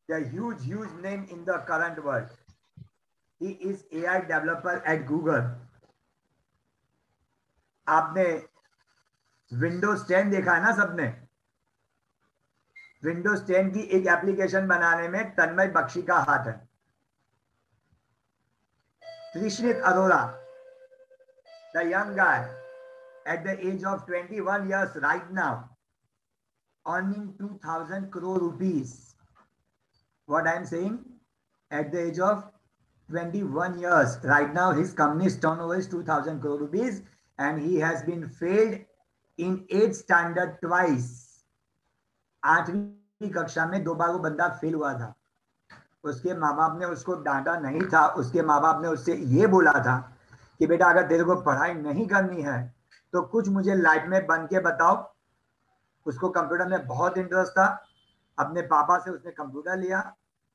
the huge name in the current world. He is AI developer at Google. आपने Windows 10 देखा है ना सबने? Windows 10 की एक application बनाने में तन्मय बख्शी का हाथ है. Trishrit Arora, the young guy at the age of 21 years right now, earning 2,000 crore rupees. What I am saying, at the age of 21 years right now, his company's turnover is 2,000 crore rupees. And he has been failed in 8th standard twice. 8वीं कक्षा में 2 बार वो बंदा fail हुआ था. उसके माँ बाप ने उसको डांटा नहीं था. उसके माँ बाप ने उससे ये बोला था कि बेटा अगर तेरे को पढ़ाई नहीं करनी है तो कुछ मुझे लाइफ में बन के बताओ. उसको कंप्यूटर में बहुत इंटरेस्ट था. अपने पापा से उसने कंप्यूटर लिया,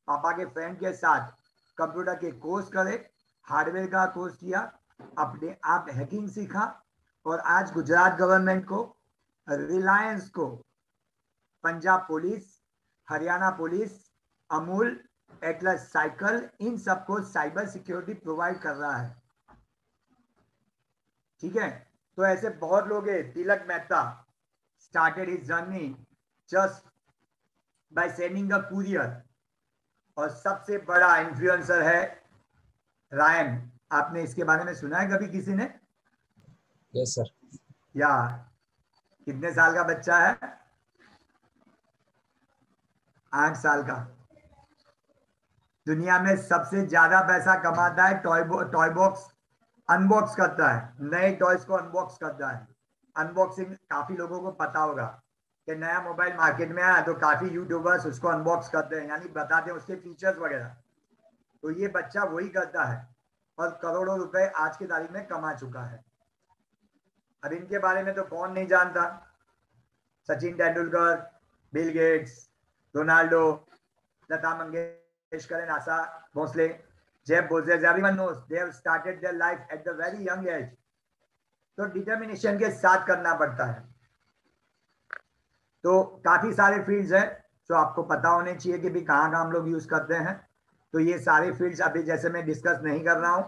पापा के फ्रेंड के साथ कंप्यूटर के कोर्स करे, हार्डवेयर का कोर्स किया, अपने आप हैकिंग सीखा और आज गुजरात गवर्नमेंट को, रिलायंस को, Punjab police, Haryana police, Amul, Atlas cycle, इन सबको साइबर सिक्योरिटी प्रोवाइड कर रहा है. ठीक है, तो ऐसे बहुत लोग हैं. Tilak Mehta started his journey just by sending a courier. और सबसे बड़ा इन्फ्लुएंसर है रायन. आपने इसके बारे में सुना है कभी किसी ने? Yes sir. या कितने साल का बच्चा है? 8 साल का. दुनिया में सबसे ज्यादा पैसा कमाता है. टॉय बॉक्स अनबॉक्स करता है, नए टॉयज को अनबॉक्स करता है. अनबॉक्सिंग काफी लोगों को पता होगा कि नया मोबाइल मार्केट में आया तो काफी यूट्यूबर्स उसको अनबॉक्स करते हैं, यानी बताते हैं उसके फीचर्स वगैरह. तो ये बच्चा वही करता है और करोड़ों रुपए आज की तारीख में कमा चुका है. अब इनके बारे में तो कौन नहीं जानता. Sachin Tendulkar, Bill Gates, Ronaldo, Lata Mangeshkar and Asha Bhosle, Jeff Bezos, everyone knows they have started their life at the very young age. तो डिटर्मिनेशन के साथ करना पड़ता है. तो काफी सारे फील्ड्स हैं जो आपको पता होने चाहिए कि भी कहाँ हम लोग यूज करते हैं. तो ये सारे फील्ड्स अभी जैसे मैं डिस्कस नहीं कर रहा हूँ.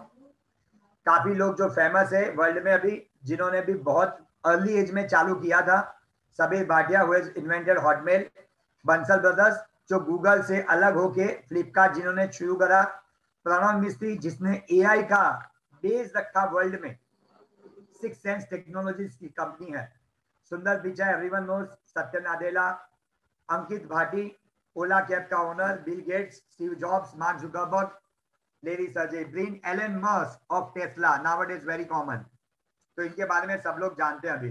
काफी लोग जो फेमस है वर्ल्ड में अभी, जिन्होंने भी बहुत अर्ली एज में चालू किया था, Sabir Bhatia who has invented Hotmail, Bansal brothers जो गूगल से अलग होके फ्लिपकार्ट जिन्होंने शुरू करा, प्रणव मिस्त्री जिसने एआई का बेस रखा वर्ल्ड में, 6 सेंस टेक्नोलॉजीज की कंपनी है, सुंदर Pichai everyone knows, Satya Nadella, Ankit Bhati, Ola cab का owner, Bill Gates, Steve Jobs, Mark Zuckerberg, Larry Sergey Brin, Elon Musk of Tesla, nowadays very common. तो इनके बारे में सब लोग जानते हैं. अभी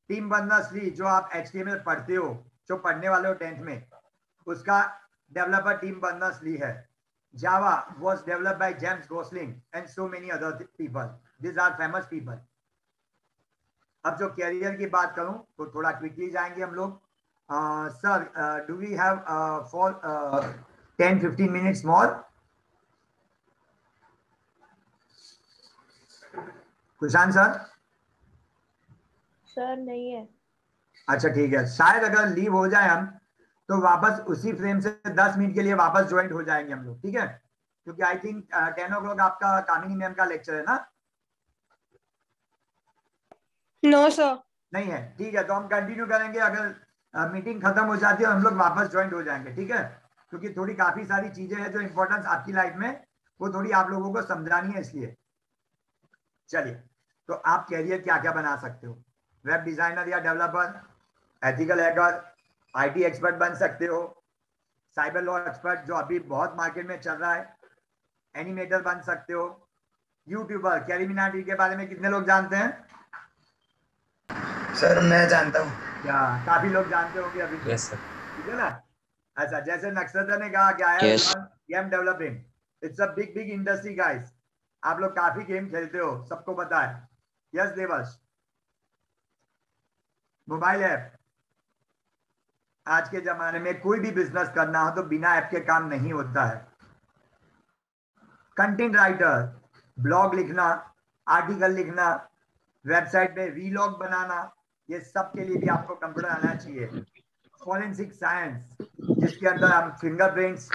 टिम बर्नर्स-ली जो आप HTML पढ़ते हो, जो पढ़ने वाले हो 10th में, उसका डेवलपर टिम बर्नर्स-ली है. जावा was developed by James Gosling and so many other people. These are famous people. अब जो कैरियर की बात करूं तो थोड़ा क्विकली जाएंगे हम लोग. Sir, do we have for 10-15 minutes more? Kushant sir? Sir नहीं है। अच्छा ठीक है, शायद अगर लीव हो जाए हम तो वापस उसी फ्रेम से 10 मिनट के लिए वापस ज्वाइन हो जाएंगे हम लोग, ठीक है? क्योंकि आई थिंक 10 o'clock आपका कामिनी मैम का लेक्चर है ना? No sir. नहीं है, ठीक है, तो हम कंटिन्यू करेंगे। अगर मीटिंग खत्म हो जाती है हम लोग वापस ज्वाइन हो जाएंगे, ठीक है? क्योंकि थोड़ी काफी सारी चीजें हैं जो इंपॉर्टेंस आपकी लाइफ में, वो थोड़ी आप लोगों को समझानी है, इसलिए चलिए। तो आप कैरियर क्या क्या बना सकते हो? वेब डिजाइनर या developer, ethical hacker, IT expert बन सकते हो, साइबर लॉ एक्सपर्ट जो अभी बहुत मार्केट में चल रहा है, एनिमेटर बन सकते हो, यूट्यूबर। कैरी मिनाटी के बारे में कितने लोग जानते हैं? सर मैं जानता हूँ। क्या काफी लोग जानते होंगे अभी? Yes sir. ठीक है ना? अच्छा, जैसे नक्षत्र ने कहा क्या है, Yes. Game developing, it's a big big industry guys. आप लोग काफी गेम खेलते हो, सबको पता है। यस देवर्ष? मोबाइल ऐप, आज के जमाने में कोई भी बिजनेस करना हो तो बिना ऐप के काम नहीं होता है। कंटेंट राइटर, ब्लॉग लिखना, आर्टिकल लिखना, वेबसाइट पे वीलॉग बनाना, ये सब के लिए भी आपको कंप्यूटर आना चाहिए। फॉरेंसिक साइंस, जिसके अंदर हम फिंगरप्रिंट्स,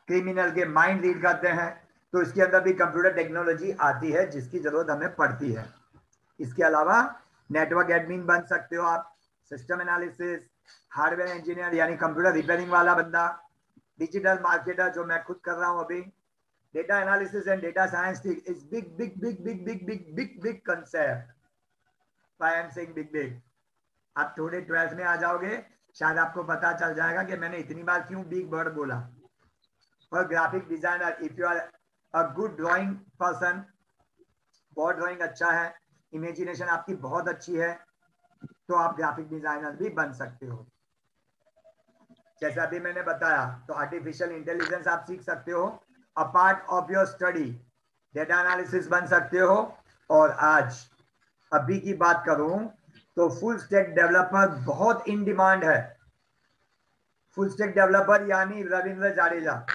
क्रिमिनल के माइंड रीड करते हैं, तो इसके अंदर भी कंप्यूटर टेक्नोलॉजी आती है जिसकी जरूरत हमें पड़ती है। इसके अलावा नेटवर्क एडमिन बन सकते हो आप, सिस्टम एनालिसिस, हार्डवेयर इंजीनियर यानी कंप्यूटर रिपेयरिंग वाला बंदा, डिजिटल मार्केटर जो मैं खुद कर रहा हूं अभी। Data analysis and data science is big big big big big big big big concept. I am saying big big. आप थोड़े 12th में आ जाओगे, शायद आपको पता चल जाएगा कि मैंने इतनी बार क्यों बिग वर्ड बोला। और graphic designer, if you are a good drawing person, बहुत ड्राइंग अच्छा है, इमेजिनेशन आपकी बहुत अच्छी है, तो आप ग्राफिक डिजाइनर भी बन सकते हो। जैसे अभी मैंने बताया, तो आर्टिफिशियल इंटेलिजेंस आप सीख सकते हो, a part of your study. Data analysis बन सकते हो। और आज अभी की बात करूं तो फुल स्टैक डेवलपर बहुत इन डिमांड है। फुल स्टैक डेवलपर यानी Ravindra Jadeja,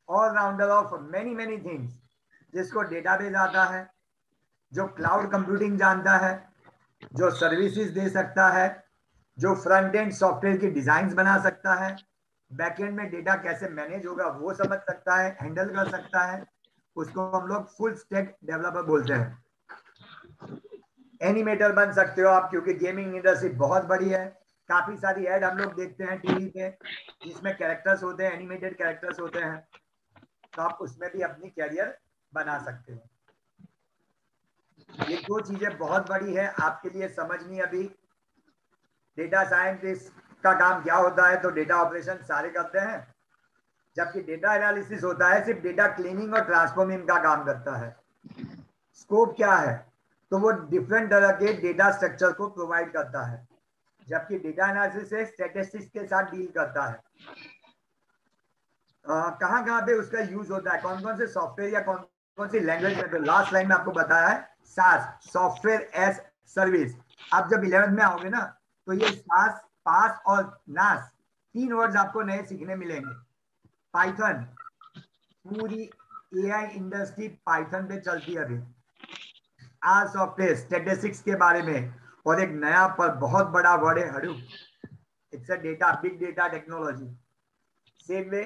allrounder of many many things, जिसको डेटाबेस आता है, जो क्लाउड कंप्यूटिंग जानता है, जो सर्विसेज दे सकता है, जो फ्रंट एंड सॉफ्टवेयर की डिजाइन बना सकता है, बैकएंड में डेटा कैसे मैनेज होगा वो समझ सकता है, हैंडल कर सकता है, उसको हम लोग फुल स्टैक डेवलपर बोलते हैं। एनिमेटर बन सकते हो आप, क्योंकि गेमिंग इंडस्ट्री बहुत बड़ी है। काफी सारी ऐड हम लोग देखते हैं टीवी पे जिसमें कैरेक्टर्स होते हैं, एनिमेटेड कैरेक्टर्स होते हैं, तो आप उसमें भी अपनी कैरियर बना सकते हो। ये दो चीजें बहुत बड़ी है आपके लिए समझनी अभी। डेटा साइंटिस्ट का काम क्या होता है, तो डेटा ऑपरेशन सारे करते हैं, जबकि डेटा एनालिसिस होता है सिर्फ डेटा क्लीनिंग और ट्रांसफॉर्मिंग का काम करता है। स्कोप क्या है, तो वो डिफरेंट तरह के डेटा स्ट्रक्चर को प्रोवाइड करता है, जबकि डेटा एनालिसिस स्टैटिस्टिक्स के साथ डील करता है। कहाँ कहाँ पे उसका यूज होता है, कौन कौन से सॉफ्टवेयर या कौन कौन सी लैंग्वेज में, तो लास्ट लाइन में आपको बताया है सास, सॉफ्टवेयर एज सर्विस। आप जब 11th में आओगे ना, तो ये सास, पास और नास 3 वर्ड्स आपको नए सीखने मिलेंगे। पाइथन, पूरी एआई इंडस्ट्री पाइथन पे चलती है अभी। आर सॉफ्टवेयर स्टैटिस्टिक्स के बारे में, और एक नया पर बहुत बड़ा वर्ड है Hadoop. It's a data, big data technology. Same way,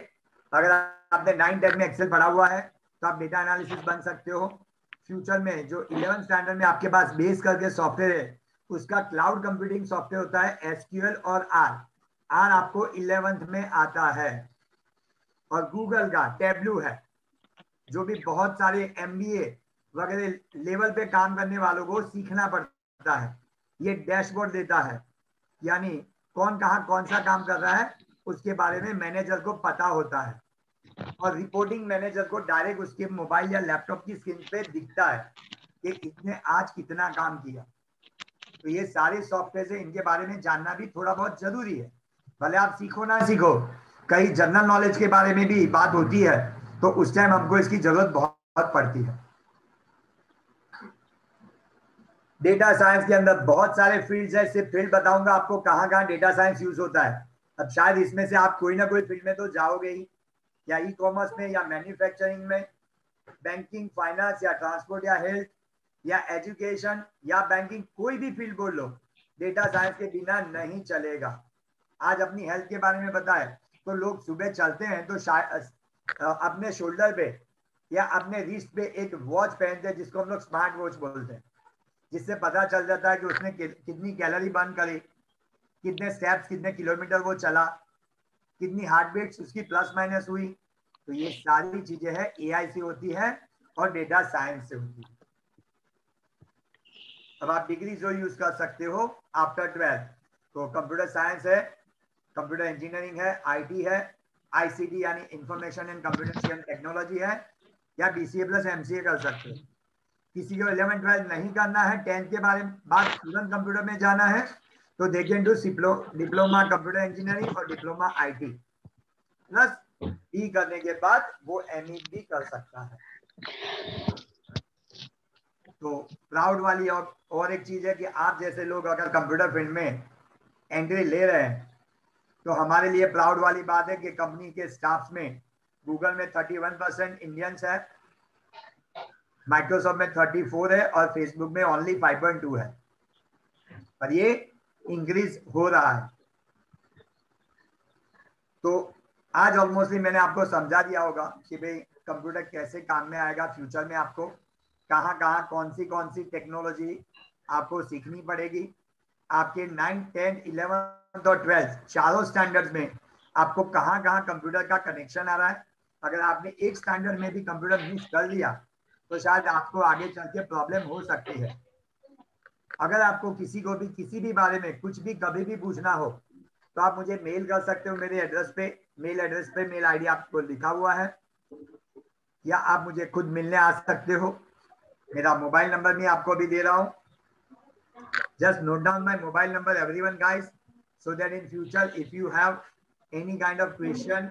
अगर आपने 9th टेक में एक्सेल पढ़ा हुआ है तो आप डेटा एनालिसिस बन सकते हो। फ्यूचर में जो 11th स्टैंडर्ड में आपके पास बेस करके सॉफ्टवेयर है, उसका क्लाउड कंप्यूटिंग सॉफ्टवेयर होता है एसक्यूएल और आर। आर आपको 11th में आता है। और गूगल का टैबलू है, जो भी बहुत सारे एमबीए वगैरह लेवल पे काम करने वालों को सीखना पड़ता है। ये डैशबोर्ड देता है, यानी कौन कहाँ कौन सा काम कर रहा है उसके बारे में मैनेजर को पता होता है, और रिपोर्टिंग मैनेजर को डायरेक्ट उसके मोबाइल या लैपटॉप की स्क्रीन पे दिखता है कि इसने आज कितना काम किया। तो ये सारे सॉफ्टवेयर है, इनके बारे में जानना भी थोड़ा बहुत जरूरी है। भले आप सीखो ना सीखो, कई जनरल नॉलेज के बारे में भी बात होती है, तो उस टाइम हमको इसकी जरूरत बहुत पड़ती है। डेटा साइंस के अंदर बहुत सारे फील्ड्स है, सिर्फ फील्ड बताऊंगा आपको कहाँ कहाँ डेटा साइंस यूज होता है। अब शायद इसमें से आप कोई ना कोई फील्ड में तो जाओगे ही, या ई कॉमर्स में या मैन्युफैक्चरिंग में, बैंकिंग, फाइनेंस या ट्रांसपोर्ट या हेल्थ या एजुकेशन या बैंकिंग, कोई भी फील्ड बोल लो, डेटा साइंस के बिना नहीं चलेगा। आज अपनी हेल्थ के बारे में बताए तो लोग सुबह चलते हैं तो अपने शोल्डर पे या अपने रिस्ट पे एक वॉच पहनते हैं जिसको हम लोग स्मार्ट वॉच बोलते हैं, जिससे पता चल जाता है कि उसने कितनी कैलोरी बर्न करी, कितने स्टेप्स, कितने किलोमीटर वो चला, कितनी हार्ट बीट्स उसकी प्लस माइनस हुई। तो ये सारी चीजें हैं एआई से होती है और डेटा साइंस से होती है। अब आप डिग्री जो यूज कर सकते हो आफ्टर 12, तो कंप्यूटर साइंस है, कंप्यूटर इंजीनियरिंग है, आईटी है, आईसीटी यानी इंफॉर्मेशन एंड कम्युनिकेशन टेक्नोलॉजी है, या बीसीए प्लस एमसीए कर सकते हो। किसी को 11 12 नहीं करना है, 10 के बाद तुरंत कंप्यूटर में जाना है, तो they can do diploma computer engineering और डिप्लोमा आईटी प्लस ई करने के बाद वो एमई भी कर सकता है। तो प्राउड वाली और एक चीज है कि आप जैसे लोग अगर कंप्यूटर फील्ड में एंट्री ले रहे हैं तो हमारे लिए प्राउड वाली बात है कि कंपनी के स्टाफ में गूगल में 31% इंडियंस है, माइक्रोसॉफ्ट में 34 है और फेसबुक में ओनली 5.2 है, पर ये इंक्रीज हो रहा है। तो आज ऑलमोस्टली मैंने आपको समझा दिया होगा कि भाई कंप्यूटर कैसे काम में आएगा फ्यूचर में, आपको कहाँ कहाँ कौन सी टेक्नोलॉजी आपको सीखनी पड़ेगी। आपके 9th 10th 11th और 12th चारों स्टैंडर्ड्स में आपको कहाँ कहाँ कंप्यूटर का कनेक्शन आ रहा है। अगर आपने एक स्टैंडर्ड में भी कंप्यूटर मिस कर लिया तो शायद आपको आगे चल के प्रॉब्लम हो सकती है। अगर आपको किसी को भी किसी भी बारे में कुछ भी कभी भी पूछना हो तो आप मुझे मेल कर सकते हो मेरे एड्रेस पे, मेल आईडी आपको लिखा हुआ है, या आप मुझे खुद मिलने आ सकते हो। मेरा मोबाइल नंबर भी आपको अभी दे रहा हूँ। Just note down my mobile number, everyone, guys, so that in future, if you have any kind of question,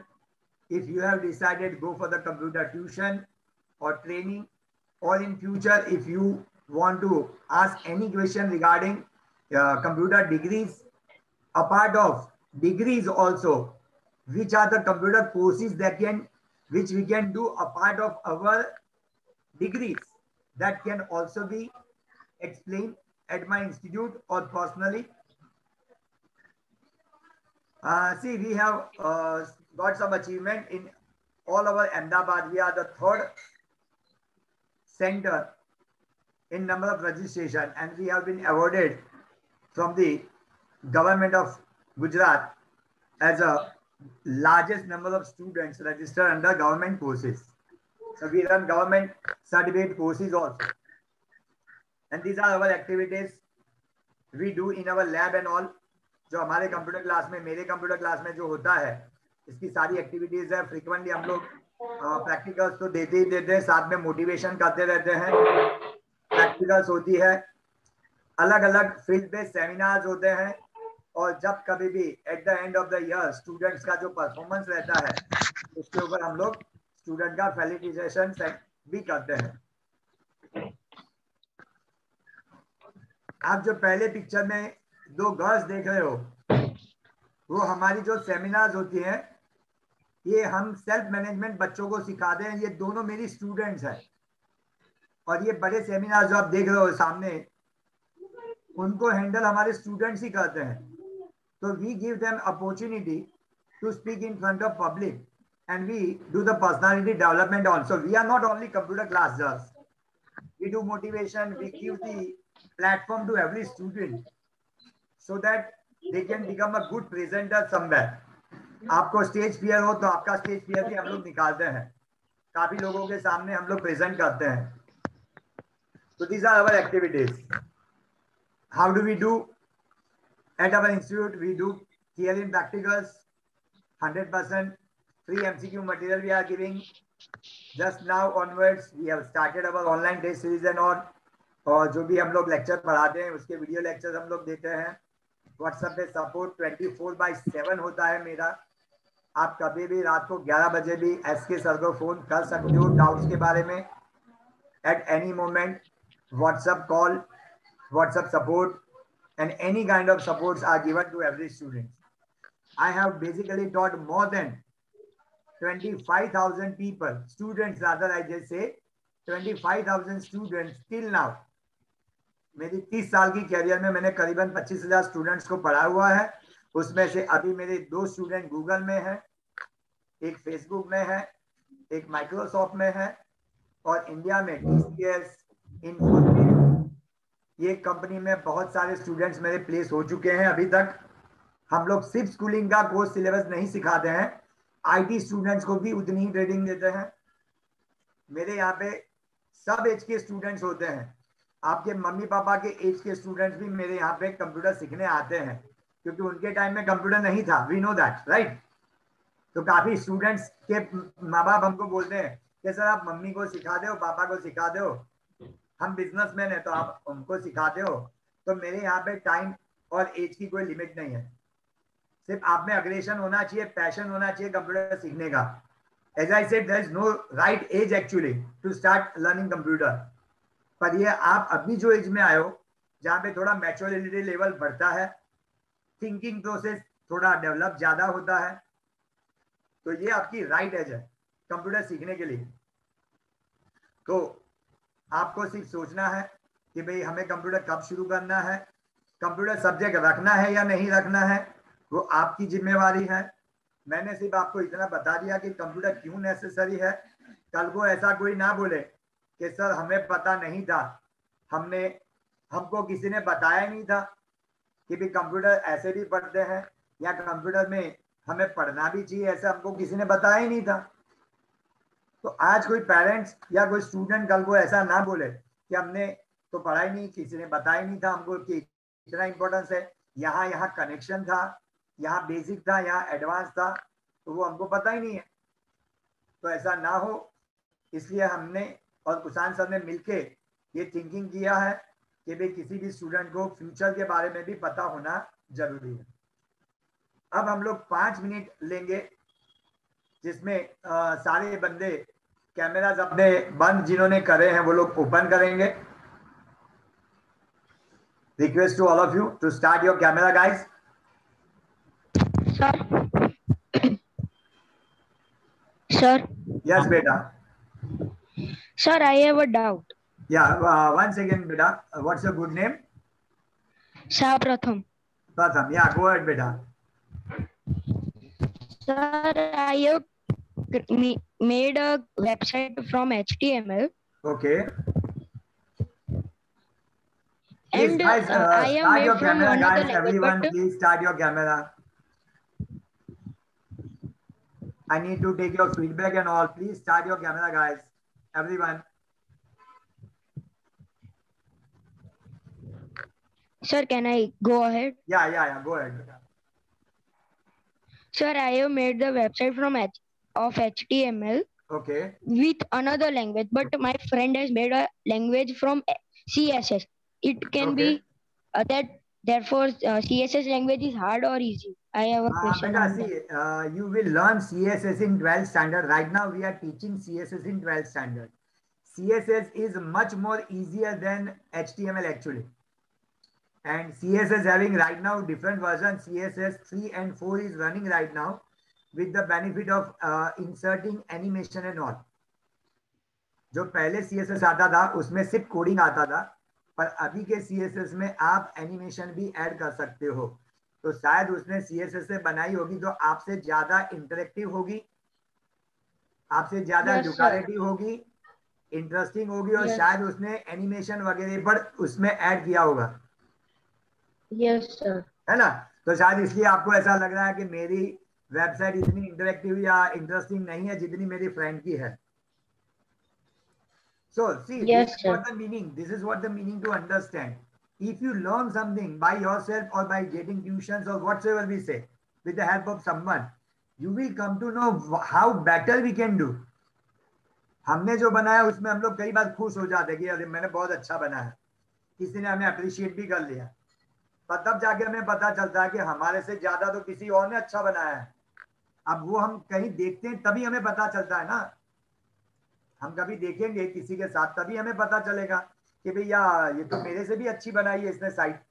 if you have decided go for the computer tuition or training, or in future, if you want to ask any question regarding computer degrees, apart of degrees also, which are the computer courses which we can do apart of our degrees, that can also be explained at my institute or personally. See, we have got some achievement in all over Ahmedabad. We are the 3rd center in number of registration, and we have been awarded from the government of Gujarat as a largest number of students registered under government courses. So we run government certificate courses also. And these are our activities we do in our lab and all. जो हमारे computer class में, मेरे computer class में जो होता है, इसकी सारी एक्टिविटीज है। फ्रीक्वेंटली हम लोग प्रैक्टिकल्स तो देते ही देते हैं, साथ में मोटिवेशन करते रहते हैं। प्रैक्टिकल्स होती है, अलग अलग फील्ड पे सेमिनार्स होते हैं, और जब कभी भी eight the end of the year students का जो परफॉर्मेंस रहता है उसके ऊपर हम लोग स्टूडेंट का फेलिसिटेशन भी करते हैं। आप जो पहले पिक्चर में 2 गर्ल्स देख रहे हो, वो हमारी जो सेमिनार्स होती हैं, ये हम सेल्फ मैनेजमेंट बच्चों को सिखाते हैं। ये दोनों मेरी स्टूडेंट्स हैं, और ये बड़े सेमिनार जो आप देख रहे हो सामने, उनको हैंडल हमारे स्टूडेंट्स ही करते हैं। तो we give them opportunity to speak in front of public, and we do the personality development also. We are not only computer classes, we do motivation, we give the platform to every student so that they can become a good presenter somewhere. आपको stage fear हो तो आपका stage fear भी हम लोग निकालते हैं, काफी लोगों के सामने हम लोग प्रेजेंट करते हैं। तो these are our activities. How do we do? At our institute, we do theory and practicals, 100% free MCQ material we are giving. Just now onwards, we have started our online test series and all. और जो भी हम लोग lecture पढ़ाते हैं उसके video lecture हम लोग देते हैं। व्हाट्सएप पे सपोर्ट 24/7 होता है मेरा। आप कभी भी रात को 11 बजे भी SK सर को फोन कर सकते हो डाउट्स के बारे में। At any moment WhatsApp call, WhatsApp support and any kind of supports are given to every student. I have basically taught more than 25,000 people, students rather I just say 25,000 students till now. मेरी 30 साल की career में मैंने करीबन 25,000 students को पढ़ा हुआ है। उसमें से अभी मेरे 2 स्टूडेंट गूगल में है, एक फेसबुक में है, एक माइक्रोसॉफ्ट में है, और इंडिया में TCS, इन्फोसिस, ये कंपनी में बहुत सारे स्टूडेंट्स मेरे प्लेस हो चुके हैं। अभी तक हम लोग सिर्फ स्कूलिंग का कोर्स सिलेबस नहीं सिखाते हैं, IT स्टूडेंट्स को भी उतनी ही ट्रेनिंग देते हैं। मेरे यहाँ पे सब एज के स्टूडेंट्स होते हैं। आपके मम्मी पापा के एज के स्टूडेंट्स भी मेरे यहाँ पे कंप्यूटर सीखने आते हैं, क्योंकि उनके टाइम में कंप्यूटर नहीं था, वी नो दैट राइट। तो काफी स्टूडेंट्स के माँ बाप हमको बोलते हैं कि सर आप मम्मी को सिखा दो, पापा को सिखा दो, हम बिजनेसमैन है तो आप उनको सिखाते हो। तो मेरे यहाँ पे टाइम और एज की कोई लिमिट नहीं है, सिर्फ आप में अग्रेशन होना चाहिए, पैशन होना चाहिए कंप्यूटर सीखने का। As I said, there is no right age actually to start learning computer. पर ये आप अभी जो एज में आए हो, जहाँ पे थोड़ा मैच्योरिटी लेवल बढ़ता है, थिंकिंग प्रोसेस थोड़ा डेवलप ज्यादा होता है, तो ये आपकी राइट एज है कंप्यूटर सीखने के लिए। तो आपको सिर्फ सोचना है कि भाई हमें कंप्यूटर कब शुरू करना है, कंप्यूटर सब्जेक्ट रखना है या नहीं रखना है, वो आपकी जिम्मेवारी है। मैंने सिर्फ आपको इतना बता दिया कि कंप्यूटर क्यों नेसेसरी है। कल को ऐसा कोई ना बोले कि सर हमें पता नहीं था, हमको किसी ने बताया नहीं था कि भी कंप्यूटर ऐसे भी पढ़ते हैं, या कंप्यूटर में हमें पढ़ना भी चाहिए, ऐसा हमको किसी ने बताया ही नहीं था। तो आज कोई पेरेंट्स या कोई स्टूडेंट कल को ऐसा ना बोले कि हमने तो पढ़ा ही नहीं, किसी ने बताया नहीं था हमको कि इतना इंपॉर्टेंस है, यहाँ कनेक्शन था, यहाँ बेसिक था, यहाँ एडवांस था, तो वो हमको पता ही नहीं है। तो ऐसा ना हो, इसलिए हमने और कुशान सर ने मिलके ये थिंकिंग किया है कि भाई किसी भी स्टूडेंट को फ्यूचर के बारे में भी पता होना जरूरी है। अब हम लोग 5 मिनट लेंगे, जिसमें सारे बंदे कैमरास अपने बंद जिन्होंने करे हैं वो लोग ओपन करेंगे। Request to all of you to start your camera guys. Sir, Yes, beta. sir, I have a doubt. Yeah, 1 second, beta. What's your good name? Sir, Pratham. Pratham. Yeah, go ahead, beta. Sir, I have made a website from HTML. Okay. Please, And guys, I am start made your from camera, another guys. language, Everyone, but please start your camera. I need to take your feedback and all. Please start your camera, guys. Everyone. sir, can I go ahead? Yeah. Go ahead. Sir, I have made the website from HTML Okay. with another language, but my friend has made a language from CSS. It can Okay. be therefore CSS language is hard or easy. I have a question Beta, on that. see, you will learn CSS in 12th standard. Right now, we are teaching CSS in 12th standard. CSS is much more easier than HTML actually. And CSS having right now different versions. CSS 3 and 4 is running right now with the benefit of inserting animation and all. जो पहले CSS आता था उसमें सिर्फ coding आता था, पर अभी के CSS में आप एनिमेशन भी ऐड कर सकते हो। तो शायद उसने CSS से बनाई होगी तो आपसे ज्यादा इंटरेक्टिव होगी, आपसे ज्यादा लुकारेटिव होगी, इंटरेस्टिंग होगी, और शायद उसने एनिमेशन वगैरह पर उसमें ऐड किया होगा। Yes, sir. है ना? तो शायद इसलिए आपको ऐसा लग रहा है कि मेरी वेबसाइट इतनी इंटरेक्टिव या इंटरेस्टिंग नहीं है जितनी मेरी फ्रेंड की है। So see, Yes, this is what the meaning. This is what the meaning to understand. If you learn something by yourself or by getting tuitions or whatsoever we say, with the help of someone, you will come to know how better we can do. हमने जो बनाया उसमें हम लोग कई बार खुश हो जाते हैं कि अरे मैंने बहुत अच्छा बनाया, किसी ने हमें अप्रिशिएट भी कर लिया, पर तब जाके हमें पता चलता है कि हमारे से ज्यादा तो किसी और ने अच्छा बनाया है। अब वो हम कहीं देखते हैं तभी हमें पता चलता है ना, हम कभी देखेंगे किसी के साथ तभी हमें पता चलेगा कि भैया ये तो मेरे से भी अच्छी बनाई है इसने साइट।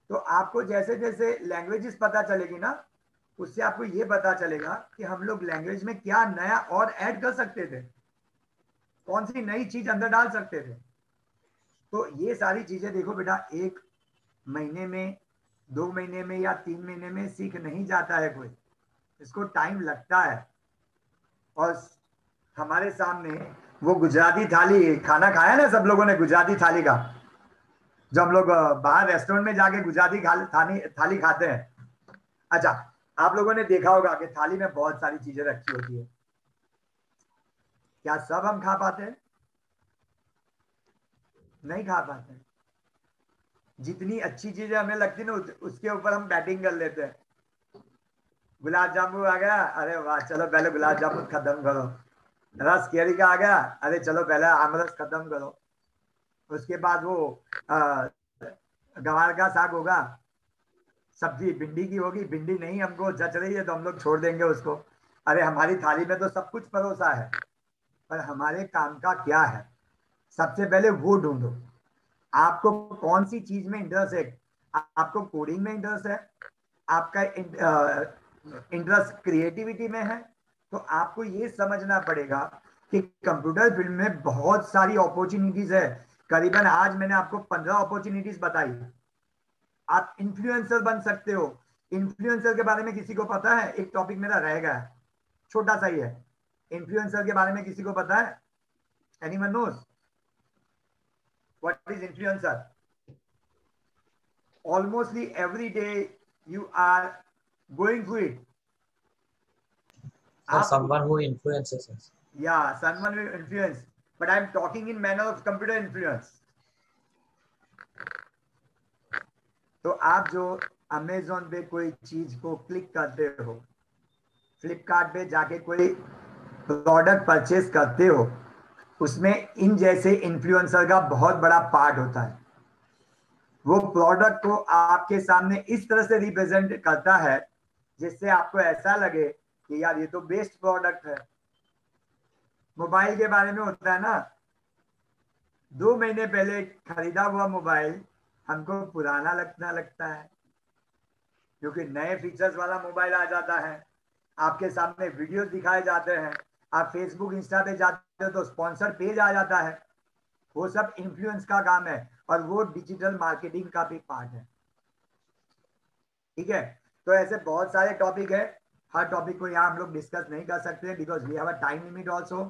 तो आपको जैसे जैसे लैंग्वेजेस पता चलेगी ना, उससे आपको ये पता चलेगा कि हम लोग लैंग्वेज में क्या नया और ऐड कर सकते थे, कौन सी नई चीज अंदर डाल सकते थे। तो ये सारी चीजें देखो बेटा, 1 महीने में, 2 महीने में या 3 महीने में सीख नहीं जाता है कोई, इसको टाइम लगता है। और हमारे सामने वो गुजराती थाली खाना खाया ना सब लोगों ने, गुजराती थाली का, जब हम लोग बाहर रेस्टोरेंट में जाके गुजराती थाली खाते हैं। अच्छा, आप लोगों ने देखा होगा कि थाली में बहुत सारी चीजें रखी होती है, क्या सब हम खा पाते हैं? नहीं खा पाते। जितनी अच्छी चीजें हमें लगती है ना, उसके ऊपर हम बैटिंग कर लेते हैं। गुलाब जामुन आ गया, अरे वाह, चलो पहले गुलाब जामुन खत्म करो। रस केरी का आ गया, अरे चलो पहले आमरस खत्म करो। उसके बाद वो गवार का साग होगा, सब्जी भिंडी की होगी, भिंडी नहीं हमको जच रही है तो हम लोग छोड़ देंगे उसको। अरे हमारी थाली में तो सब कुछ परोसा है, पर हमारे काम का क्या है? सबसे पहले वो ढूंढो, आपको कौन सी चीज में इंटरेस्ट है। आपको कोडिंग में इंटरेस्ट है, आपका इंटरेस्ट क्रिएटिविटी में है, तो आपको ये समझना पड़ेगा कि कंप्यूटर फील्ड में बहुत सारी अपॉर्चुनिटीज है। करीबन आज मैंने आपको 15 अपॉर्चुनिटीज बताई। आप इन्फ्लुएंसर बन सकते हो। इन्फ्लुएंसर के बारे में किसी को पता है? एक टॉपिक मेरा रह गया है, छोटा सा ही है। इन्फ्लुएंसर के बारे में किसी को पता है? Anyone knows what is influencer? Almostly every day you are going through it. So someone who influences us. Yeah, someone will influence, but I'm talking in manner of computer influence. तो आप जो अमेजोन पे कोई चीज को click करते हो, फ्लिपकार्ट पे जाके कोई प्रोडक्ट परचेज करते हो, उसमें इन जैसे इन्फ्लुएंसर का बहुत बड़ा पार्ट होता है। वो प्रोडक्ट को आपके सामने इस तरह से रिप्रेजेंट करता है जिससे आपको ऐसा लगे कि यार ये तो बेस्ट प्रोडक्ट है। मोबाइल के बारे में होता है ना, 2 महीने पहले खरीदा हुआ मोबाइल हमको पुराना लगता है, क्योंकि नए फीचर्स वाला मोबाइल आ जाता है, आपके सामने वीडियोस दिखाए जाते हैं, आप फेसबुक इंस्टा पे जाते हो तो स्पॉन्सर पेज आ जाता है। वो सब इन्फ्लुएंस का काम है और वो डिजिटल मार्केटिंग का भी पार्ट है। ठीक है, तो ऐसे बहुत सारे टॉपिक है, हर टॉपिक को यहाँ हम लोग डिस्कस नहीं कर सकते because we have a time limit also.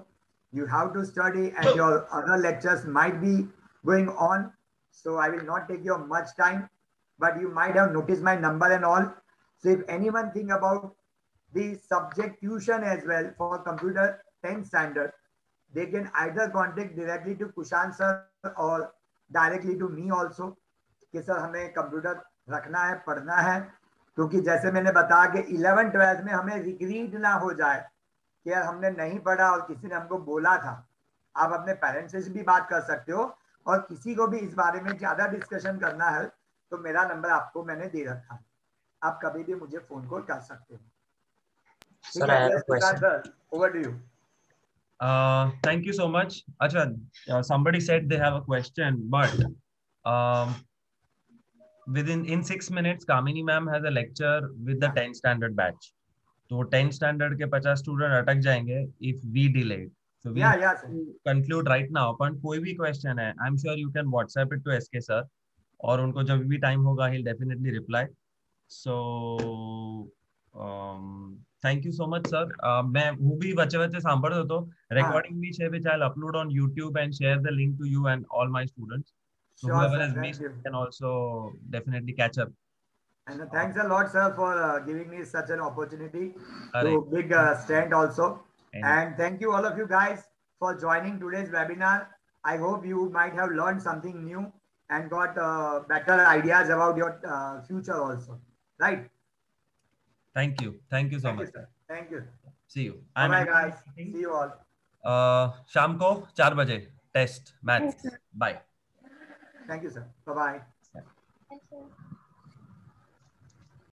You have to study and your other lectures might be going on, so I will not take your much time, but you might have noticed my number and all. So if anyone think about the subject tuition as well for computer 10th standard, they can either contact directly to Kushan sir or directly to me also कि sir हमें computer रखना है, पढ़ना है। क्योंकि जैसे मैंने बताया कि 11th 12th में हमें रिग्रेट ना हो जाए कि यार हमने नहीं पढ़ा और किसी ने हमको बोला था। आप अपने पेरेंट्स से भी बात कर सकते हो और किसी को भी इस बारे में ज्यादा डिस्कशन करना है तो मेरा नंबर आपको मैंने दे रखा है, आप कभी भी मुझे फोन कॉल कर सकते हो। Sir, I have a question. Sir, over to you. Thank you so much. Acha, somebody said they have a question, but in 6 minutes, Kamini ma'am has a lecture with the 10th standard batch. तो 10th standard के 50 student अटक जाएंगे if we delay. So we conclude right now. अपन कोई भी question है, I'm sure you can WhatsApp it to SK sir, और उनको जब भी टाइम होगा he'll definitely reply. So thank you so much sir. मैं वो भी बच्चे सांभर दो तो recording भी है which I'll upload on YouTube and share the link to you and all my students. So whoever has missed can also definitely catch up. And thanks a lot sir for giving me such an opportunity to big stand also. And thank you all of you guys for joining today's webinar. I hope you might have learned something new and got better ideas about your future also. Right? Thank you so much. Sir. Thank you. See you. Bye guys. See you all. शाम को 4 बजे test maths. Bye. Thank you sir. Bye bye.